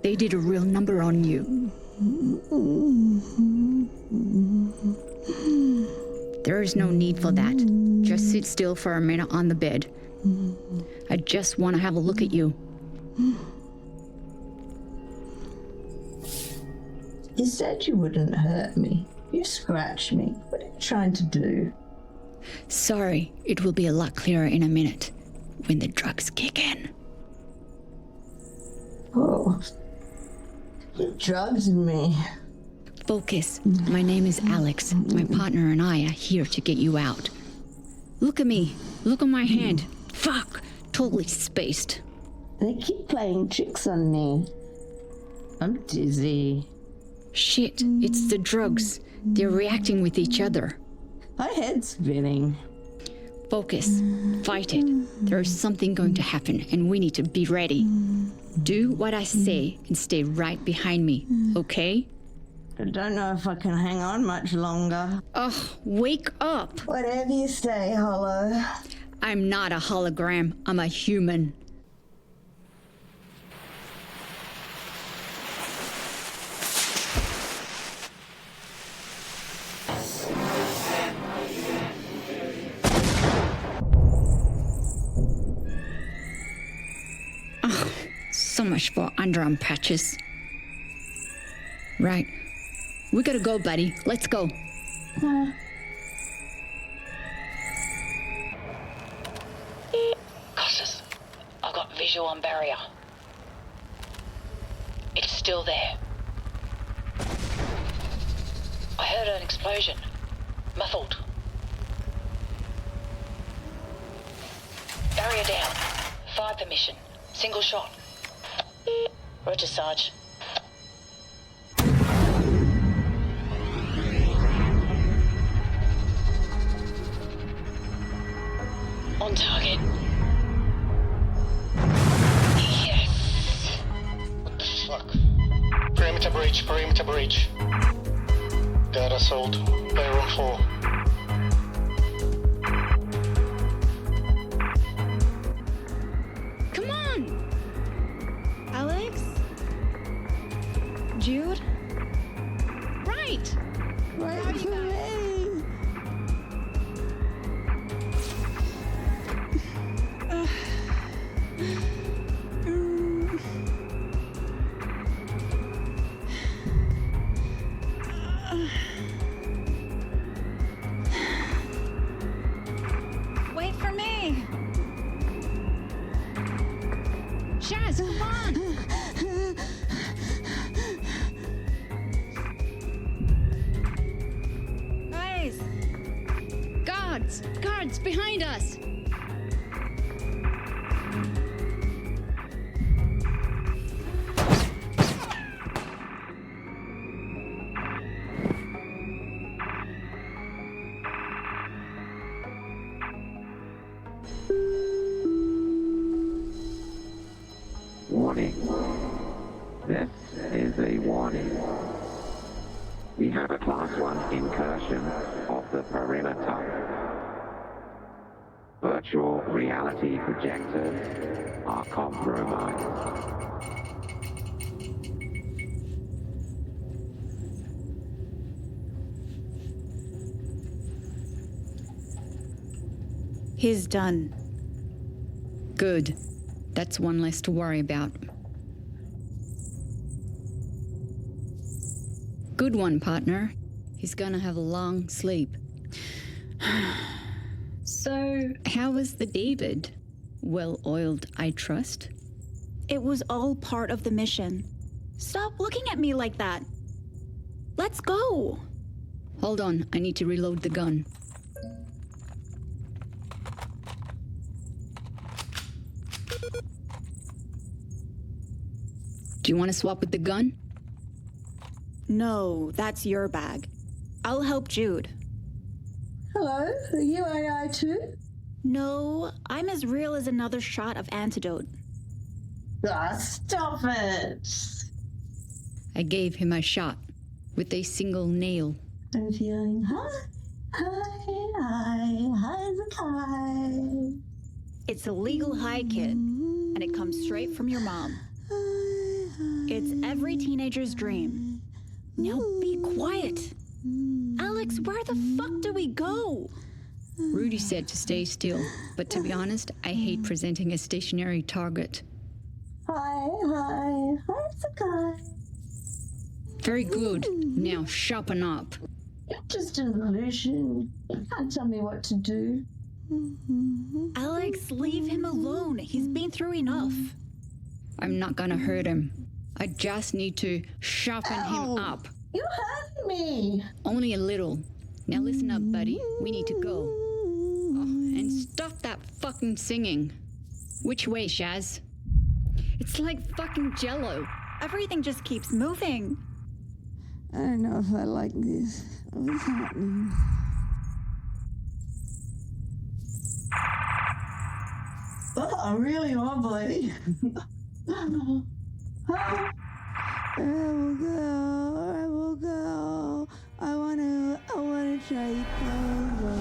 Speaker 6: they did a real number on you. There is no need for that. Just sit still for a minute on the bed. I just want to have a look at you.
Speaker 14: You said you wouldn't hurt me. You scratched me. What are you trying to do?
Speaker 6: Sorry, it will be a lot clearer in a minute when the drugs kick in.
Speaker 14: Oh, you drugged me.
Speaker 6: Focus. My name is Alex. My partner and I are here to get you out. Look at me. Look at my hand. Fuck. Totally spaced.
Speaker 14: They keep playing tricks on me. I'm dizzy.
Speaker 6: Shit, it's the drugs. They're reacting with each other.
Speaker 14: My head's spinning.
Speaker 6: Focus. Fight it. There's something going to happen, and we need to be ready. Do what I say and stay right behind me, okay?
Speaker 14: I don't know if I can hang on much longer.
Speaker 6: Ugh, wake up.
Speaker 14: Whatever you say, Hollow.
Speaker 6: I'm not a hologram. I'm a human. So much for underarm patches. Right. We gotta go, buddy. Let's go.
Speaker 22: Costas, I've got visual on barrier. It's still there. I heard an explosion. Muffled. Barrier down. Fire permission. Single shot. Roger, Sarge. On target. Yes.
Speaker 2: What the fuck? Perimeter breach, perimeter breach. Data sold. Playroom 4.
Speaker 6: Come on!
Speaker 5: Alex? Jude?
Speaker 6: Right!
Speaker 14: Wait for me.
Speaker 5: Wait for me!
Speaker 6: Shaz, come on!
Speaker 5: Guys!
Speaker 6: Guards behind us!
Speaker 11: Warning. This is a warning. We have a Class 1 incursion of the perimeter. Virtual reality projectors are compromised.
Speaker 5: He's done.
Speaker 6: Good. That's one less to worry about. Good one, partner. He's gonna have a long sleep. So, how was the David? Well-oiled, I trust?
Speaker 5: It was all part of the mission. Stop looking at me like that. Let's go.
Speaker 6: Hold on, I need to reload the gun. Do you want to swap with the gun?
Speaker 5: No, that's your bag. I'll help Jude.
Speaker 14: Hello, are you AI too?
Speaker 5: No, I'm as real as another shot of antidote.
Speaker 14: Ah, stop it!
Speaker 6: I gave him a shot with a single nail.
Speaker 14: I'm feeling high, high as a kite.
Speaker 5: It's a legal high, kid, and it comes straight from your mom. It's every teenager's dream. Now be quiet. Alex, where the fuck do we go?
Speaker 6: Rudy said to stay still, but to be honest, I hate presenting a stationary target.
Speaker 14: High as a kite.
Speaker 6: Very good. Now sharpen up.
Speaker 14: You're just an illusion. You can't tell me what to do.
Speaker 5: Alex, leave him alone. He's been through enough.
Speaker 6: I'm not gonna hurt him. I just need to sharpen him up.
Speaker 14: You hurt me.
Speaker 6: Only a little. Now listen up, buddy. We need to go. Oh, and stop that fucking singing. Which way, Shaz? It's like fucking Jello.
Speaker 5: Everything just keeps moving.
Speaker 14: I don't know if I like this. What's happening? Oh, I'm really wobbly. I will go. I wanna try it over.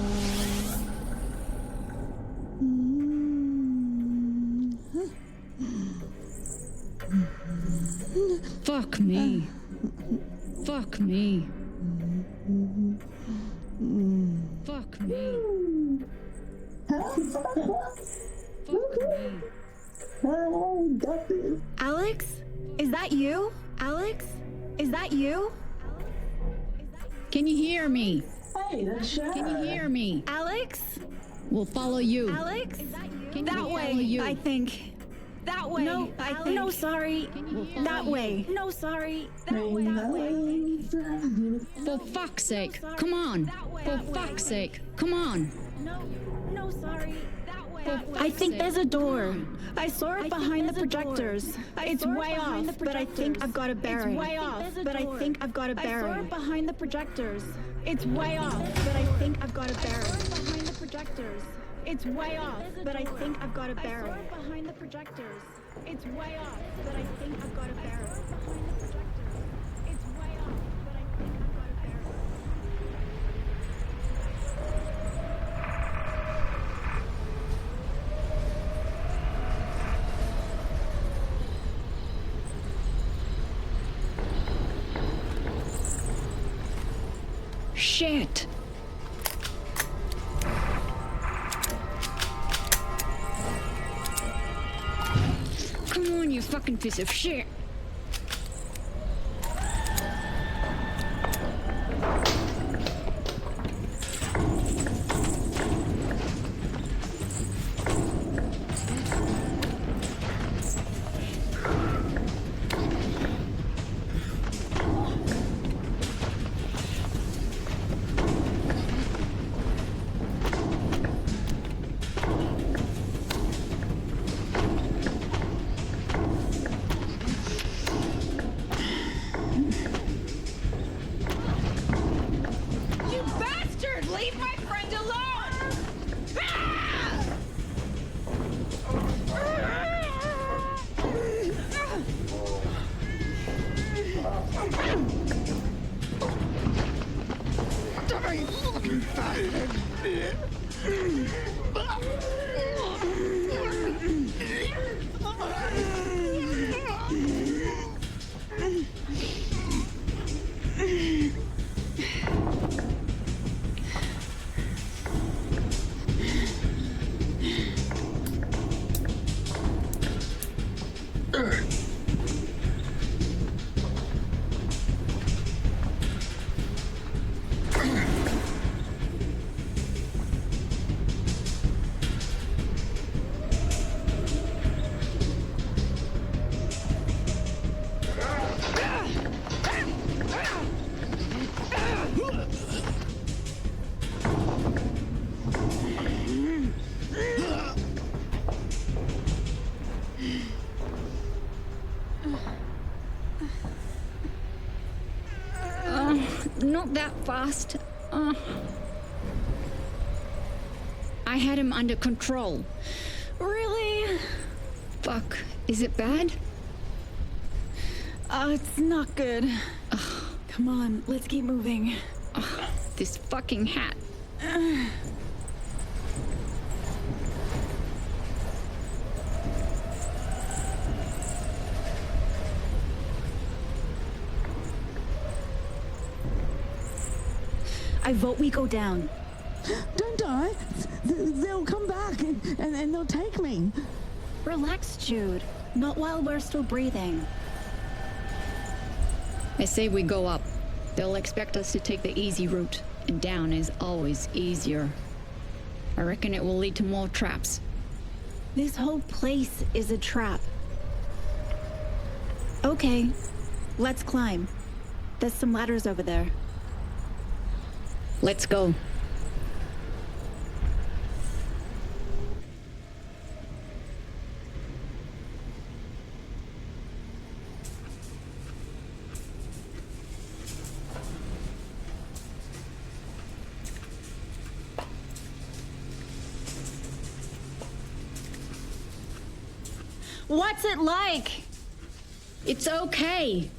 Speaker 6: Fuck me. Fuck me. Fuck me.
Speaker 14: Got this.
Speaker 5: Alex? Is that you? Alex? Is that you?
Speaker 6: Can you hear me?
Speaker 14: Hey, that's Shaz.
Speaker 6: Can you hear me?
Speaker 5: Alex?
Speaker 6: We'll follow you.
Speaker 5: Alex?
Speaker 6: Can
Speaker 5: that
Speaker 6: we
Speaker 5: way,
Speaker 6: follow you?
Speaker 5: I think. That way. No, I think. No, sorry. That way. No, sorry. That way. That way.
Speaker 6: For fuck's sake, come on. For fuck's sake, come on.
Speaker 5: No, sorry. That way. I think there's a door. I saw it behind the projectors. It's way off, but I think I've got a bearing. It's way off, but I think I've got a bearing. I saw it behind the projectors. It's way off, but I think I've got a bearing. Behind the projectors. It's way off, but I think I've got a bearing. I saw it behind the projectors. It's way off, but I think I've got a bearing. Behind the projectors. It's way off, but I think I've got a bearing.
Speaker 6: Shit. Come on, you fucking piece of shit. Not that fast. I had him under control.
Speaker 5: Really?
Speaker 6: Fuck. Is it bad?
Speaker 5: It's not good. Come on, let's keep moving.
Speaker 6: This fucking hat.
Speaker 5: I vote we go down.
Speaker 14: Don't die. They'll come back and they'll take me.
Speaker 5: Relax, Jude. Not while we're still breathing.
Speaker 6: I say we go up. They'll expect us to take the easy route, and down is always easier. I reckon it will lead to more traps.
Speaker 5: This whole place is a trap. Okay, let's climb. There's some ladders over there.
Speaker 6: Let's go.
Speaker 5: What's it like?
Speaker 6: It's okay.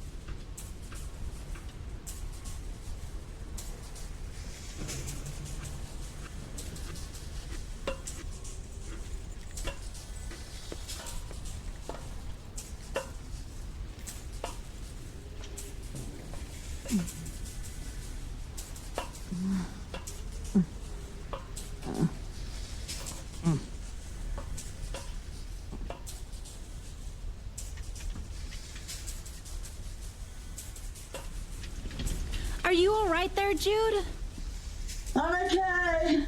Speaker 5: Are you all right there, Jude?
Speaker 14: I'm okay.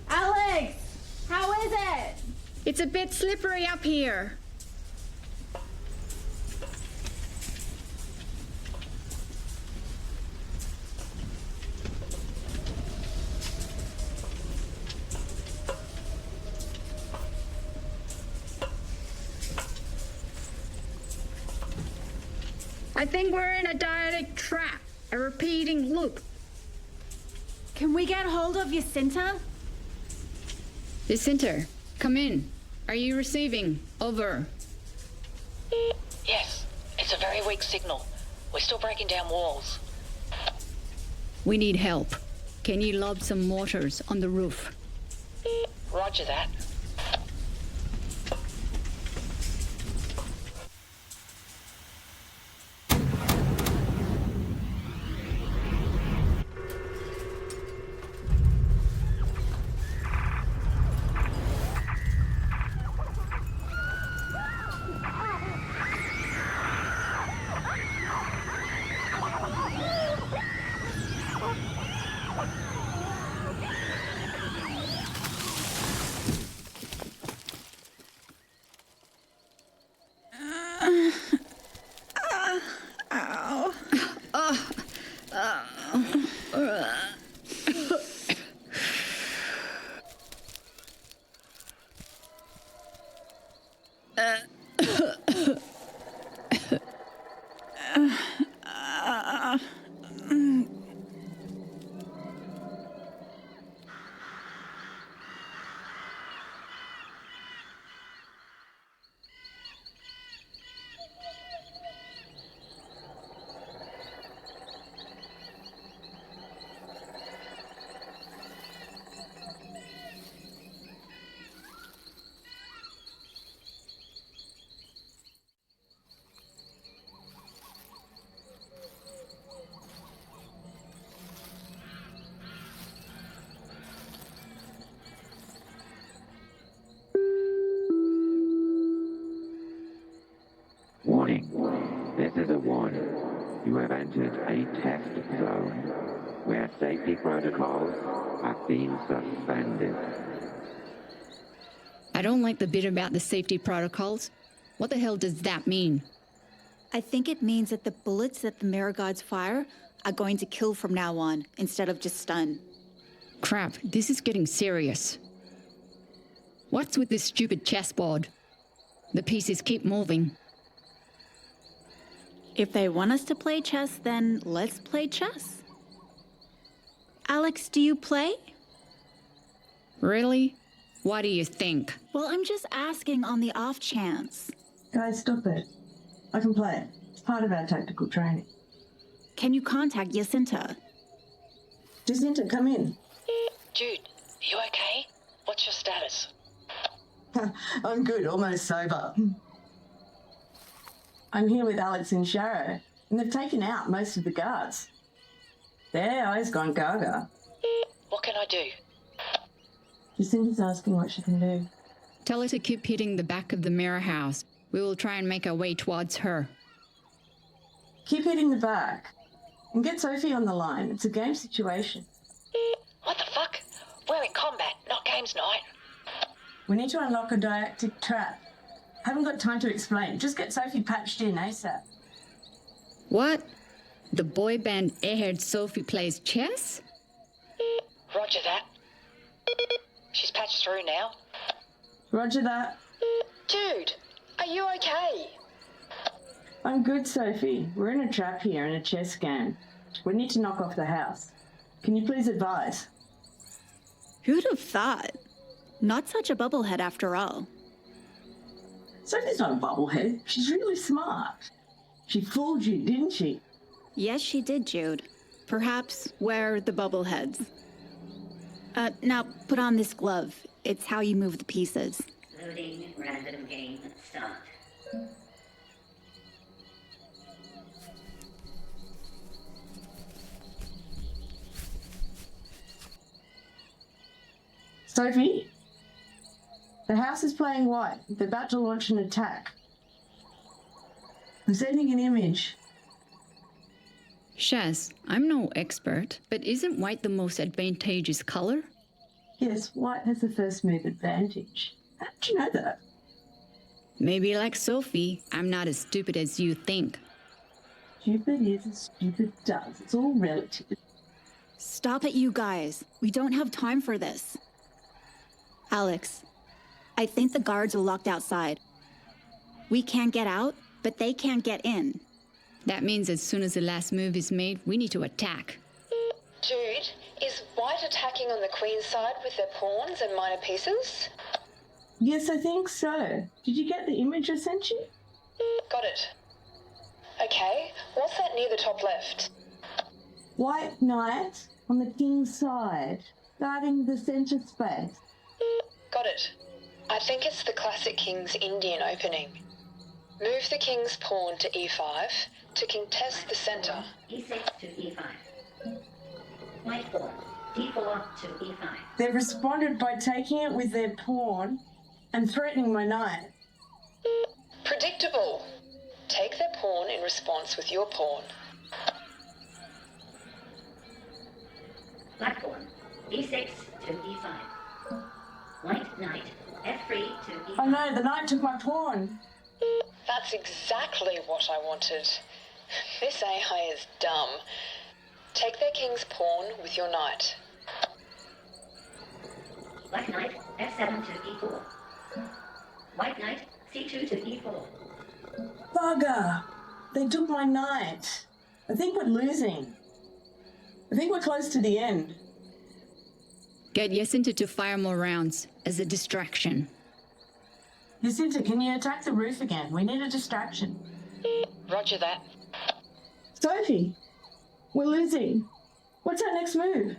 Speaker 5: Alex, how is it?
Speaker 6: It's a bit slippery up here. I think we're in a dyadic trap, a repeating loop.
Speaker 5: Can we get hold of Jacinta?
Speaker 6: Jacinta, come in. Are you receiving? Over.
Speaker 22: Yes, it's a very weak signal. We're still breaking down walls.
Speaker 6: We need help. Can you lob some mortars on the roof?
Speaker 22: Roger that.
Speaker 11: Warning. This is a warning. You have entered a test zone where safety protocols have been suspended.
Speaker 6: I don't like the bit about the safety protocols. What the hell does that mean?
Speaker 5: I think it means that the bullets that the Mirror Gods fire are going to kill from now on, instead of just stun.
Speaker 6: Crap, this is getting serious. What's with this stupid chessboard? The pieces keep moving.
Speaker 5: If they want us to play chess, then let's play chess. Alex, do you play?
Speaker 6: Really? What do you think?
Speaker 5: Well, I'm just asking on the off chance.
Speaker 14: Guys, stop it. I can play it. It's part of our tactical training.
Speaker 5: Can you contact Jacinta?
Speaker 14: Jacinta, come in.
Speaker 22: Jude, you okay? What's your status?
Speaker 14: I'm good, almost sober. I'm here with Alex and Sharrow, and they've taken out most of the guards. Their eyes gone gaga.
Speaker 22: What can I do?
Speaker 14: Jacinta's asking what she can do.
Speaker 6: Tell her to keep hitting the back of the mirror house. We will try and make our way towards her.
Speaker 14: Keep hitting the back. And get Sophie on the line. It's a game situation.
Speaker 22: What the fuck? We're in combat, not games night.
Speaker 14: We need to unlock a didactic trap. Haven't got time to explain. Just get Sophie patched in ASAP.
Speaker 6: What? The boy band Airhead Sophie plays chess?
Speaker 22: Roger that. She's patched through now.
Speaker 14: Roger that.
Speaker 22: Jude, are you okay?
Speaker 14: I'm good, Sophie. We're in a trap here in a chess game. We need to knock off the house. Can you please advise?
Speaker 5: Who'd have thought? Not such a bubblehead after all.
Speaker 14: Sophie's not a bubblehead. She's really smart. She fooled you, didn't she?
Speaker 5: Yes, she did, Jude. Perhaps we're the bubbleheads. Now put on this glove. It's how you move the pieces.
Speaker 17: Loading random game start.
Speaker 14: Sophie? The house is playing white. They're about to launch an attack. I'm sending an image.
Speaker 6: Shaz, I'm no expert, but isn't white the most advantageous color?
Speaker 14: Yes, white has the first move advantage. How did you know that?
Speaker 6: Maybe like Sophie, I'm not as stupid as you think.
Speaker 14: Stupid is as stupid does. It's all relative.
Speaker 5: Stop it, you guys. We don't have time for this. Alex, I think the guards are locked outside. We can't get out, but they can't get in.
Speaker 6: That means as soon as the last move is made, we need to attack.
Speaker 22: Jude, is White attacking on the Queen's side with their pawns and minor pieces?
Speaker 14: Yes, I think so. Did you get the image I sent you?
Speaker 22: Got it. Okay, what's that near the top left?
Speaker 14: White knight on the king's side, guarding the centre space.
Speaker 22: Got it. I think it's the classic King's Indian opening. Move the king's pawn to e5 to contest the centre.
Speaker 17: e6 to e5. White pawn, d4 to e5.
Speaker 14: They've responded by taking it with their pawn and threatening my knight.
Speaker 22: Predictable. Take their pawn in response with your pawn.
Speaker 17: Black pawn, e6 to e5. White knight, f3 to e5.
Speaker 14: Oh no, the knight took my pawn.
Speaker 22: That's exactly what I wanted. This AI is dumb. Take their king's pawn with your knight.
Speaker 17: Black knight, f7 to e4. White knight, c2 to e4.
Speaker 14: Bugger! They took my knight. I think we're losing. I think we're close to the end.
Speaker 6: Get Jacinta to fire more rounds as a distraction.
Speaker 14: Jacinta, can you attack the roof again? We need a distraction.
Speaker 22: Roger that.
Speaker 14: Sophie, we're losing. What's our next move?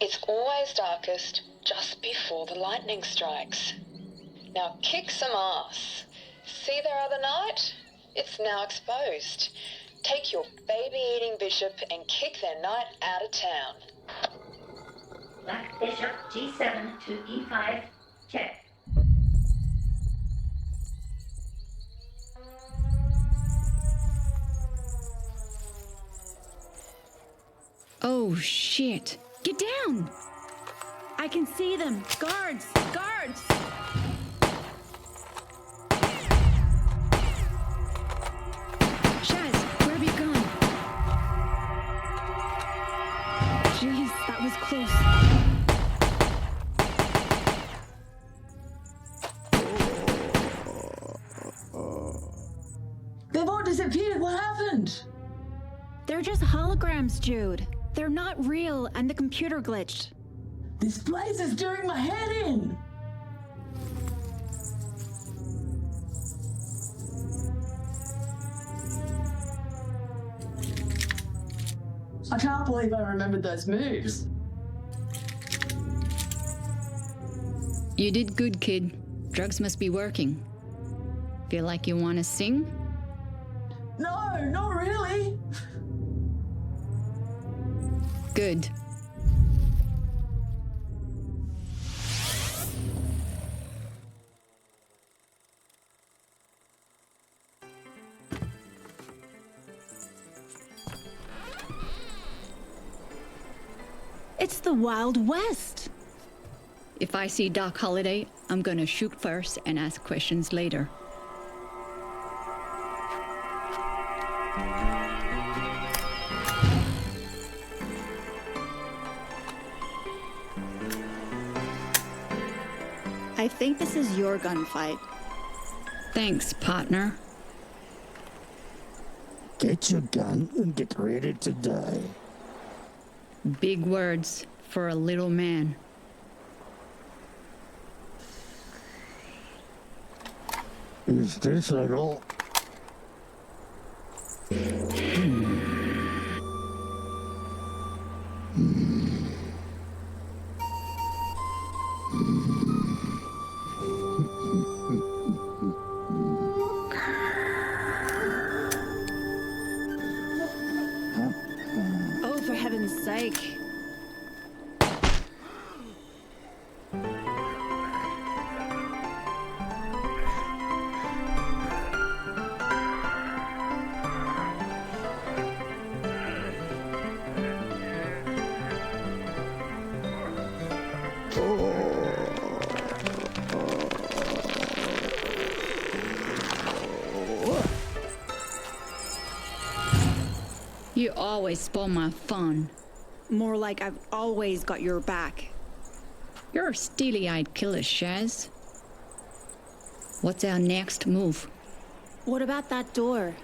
Speaker 22: It's always darkest just before the lightning strikes. Now kick some ass. See their other knight? It's now exposed. Take your baby-eating bishop and kick their knight out of town.
Speaker 17: Black bishop, g7 to e5. Check.
Speaker 6: Oh, shit. Get down!
Speaker 5: I can see them. Guards! Guards!
Speaker 6: Shaz, where have you gone?
Speaker 5: Jeez, that was close.
Speaker 14: happened?
Speaker 5: They're just holograms, Jude. They're not real, and the computer glitched.
Speaker 14: This place is doing my head in! I can't believe I remembered those moves.
Speaker 6: You did good, kid. Drugs must be working. Feel like you want to sing?
Speaker 14: No, not really.
Speaker 6: Good.
Speaker 5: It's the Wild West.
Speaker 6: If I see Doc Holliday, I'm gonna shoot first and ask questions later.
Speaker 5: I think this is your gunfight.
Speaker 6: Thanks, partner.
Speaker 10: Get your gun and get ready to die.
Speaker 6: Big words for a little man.
Speaker 10: Is this little?
Speaker 5: Oh, for heaven's sake.
Speaker 6: You always spoil my fun.
Speaker 5: More like I've always got your back.
Speaker 6: You're a steely-eyed killer, Shaz. What's our next move?
Speaker 5: What about that door?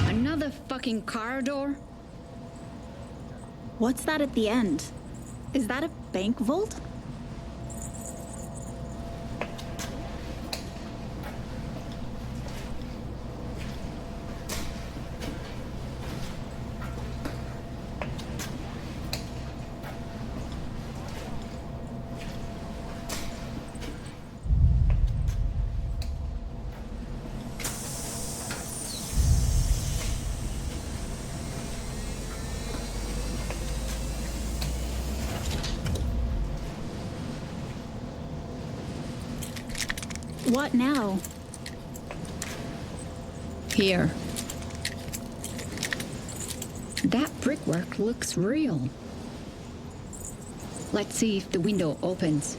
Speaker 6: Another fucking corridor?
Speaker 5: What's that at the end? Is that a bank vault? What now?
Speaker 6: Here. That brickwork looks real. Let's see if the window opens.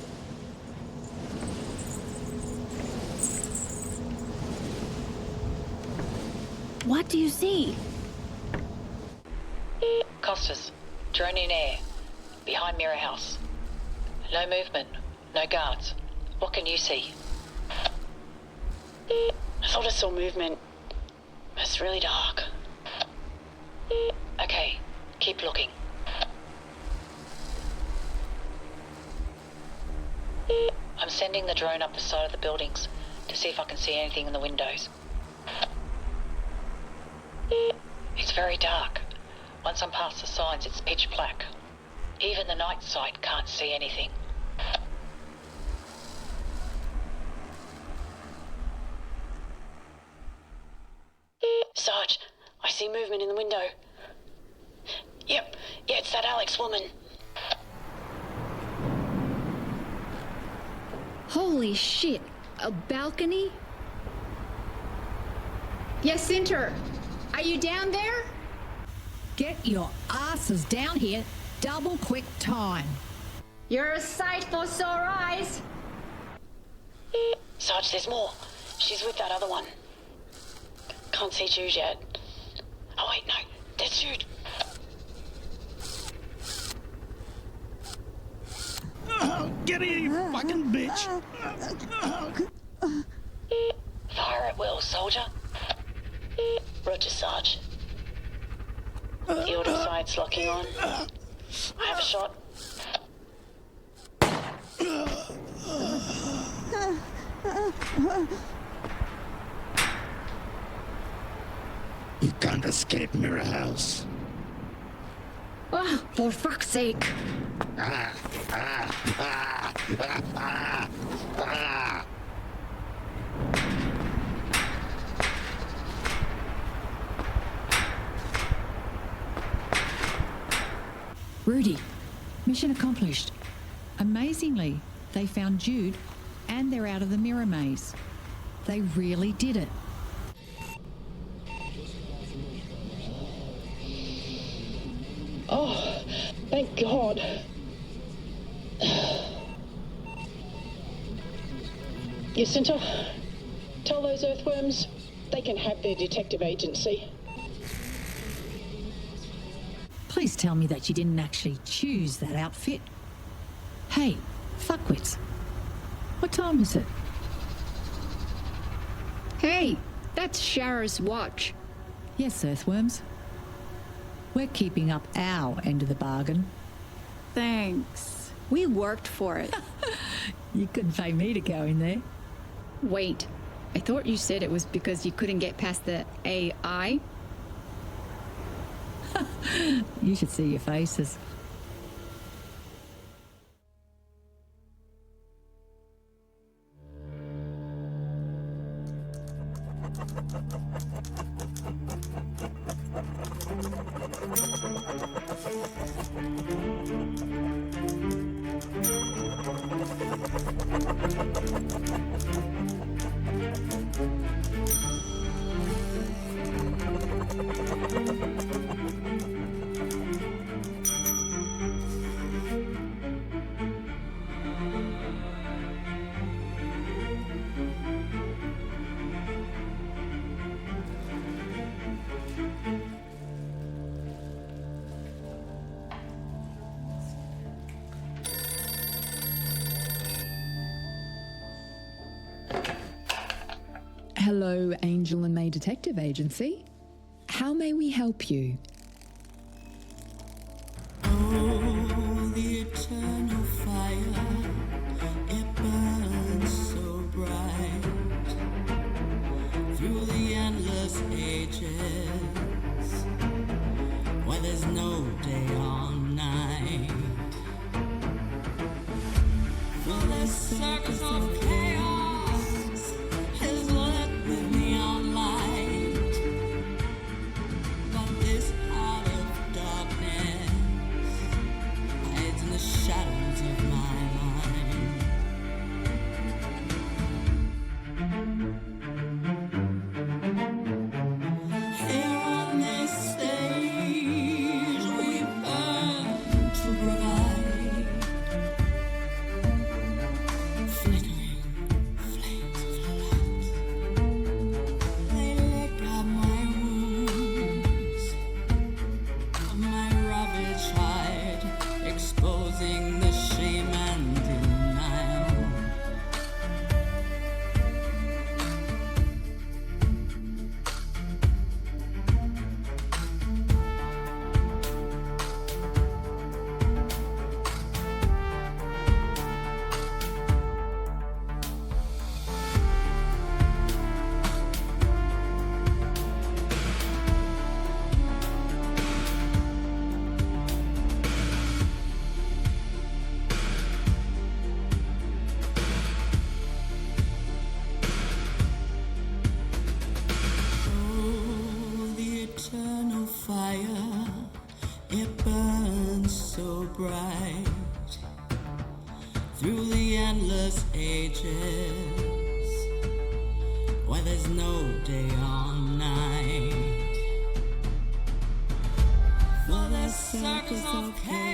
Speaker 5: What do you see?
Speaker 8: Costas, drone in air. Behind Mirror House. No movement, no guards. What can you see? I thought I saw movement. It's really dark. Okay, keep looking. I'm sending the drone up the side of the buildings to see if I can see anything in the windows. It's very dark. Once I'm past the signs, it's pitch black. Even the night sight can't see anything. Sarge, I see movement in the window. Yep, yeah, it's that Alex woman.
Speaker 6: Holy shit! A balcony? Jacinta, are you down there?
Speaker 13: Get your asses down here. Double quick time.
Speaker 6: You're a sight for sore eyes.
Speaker 8: Sarge, there's more. She's with that other one. Can't see Jude yet. Oh wait, no, there's Jude.
Speaker 4: Get here, you fucking bitch!
Speaker 8: Fire at will, soldier. Roger, Sarge. The auto sight's locking on. I have a shot.
Speaker 10: You can't escape Mirror House.
Speaker 6: Oh, for fuck's sake.
Speaker 13: Rudy, mission accomplished. Amazingly, they found Jude and they're out of the mirror maze. They really did it.
Speaker 22: Oh, thank God. Jacinta, tell those earthworms they can have their detective agency.
Speaker 13: Please tell me that you didn't actually choose that outfit. Hey, fuckwits. What time is it?
Speaker 6: Hey, that's Shara's watch.
Speaker 13: Yes, earthworms. We're keeping up our end of the bargain.
Speaker 5: Thanks. We worked for it.
Speaker 13: You couldn't pay me to go in there.
Speaker 6: Wait, I thought you said it was because you couldn't get past the AI?
Speaker 13: You should see your faces.
Speaker 19: Hello, Angel and May Detective Agency. How may we help you?
Speaker 20: Oh, the eternal fire, it burns so bright through the endless ages, where there's no day or night. Through this circus of chaos is lit with neon light, but this heart of darkness hides in the shadows of my mind. Here on this stage we burn to provide, flickering ages, where there's no day or night. For the circles of chaos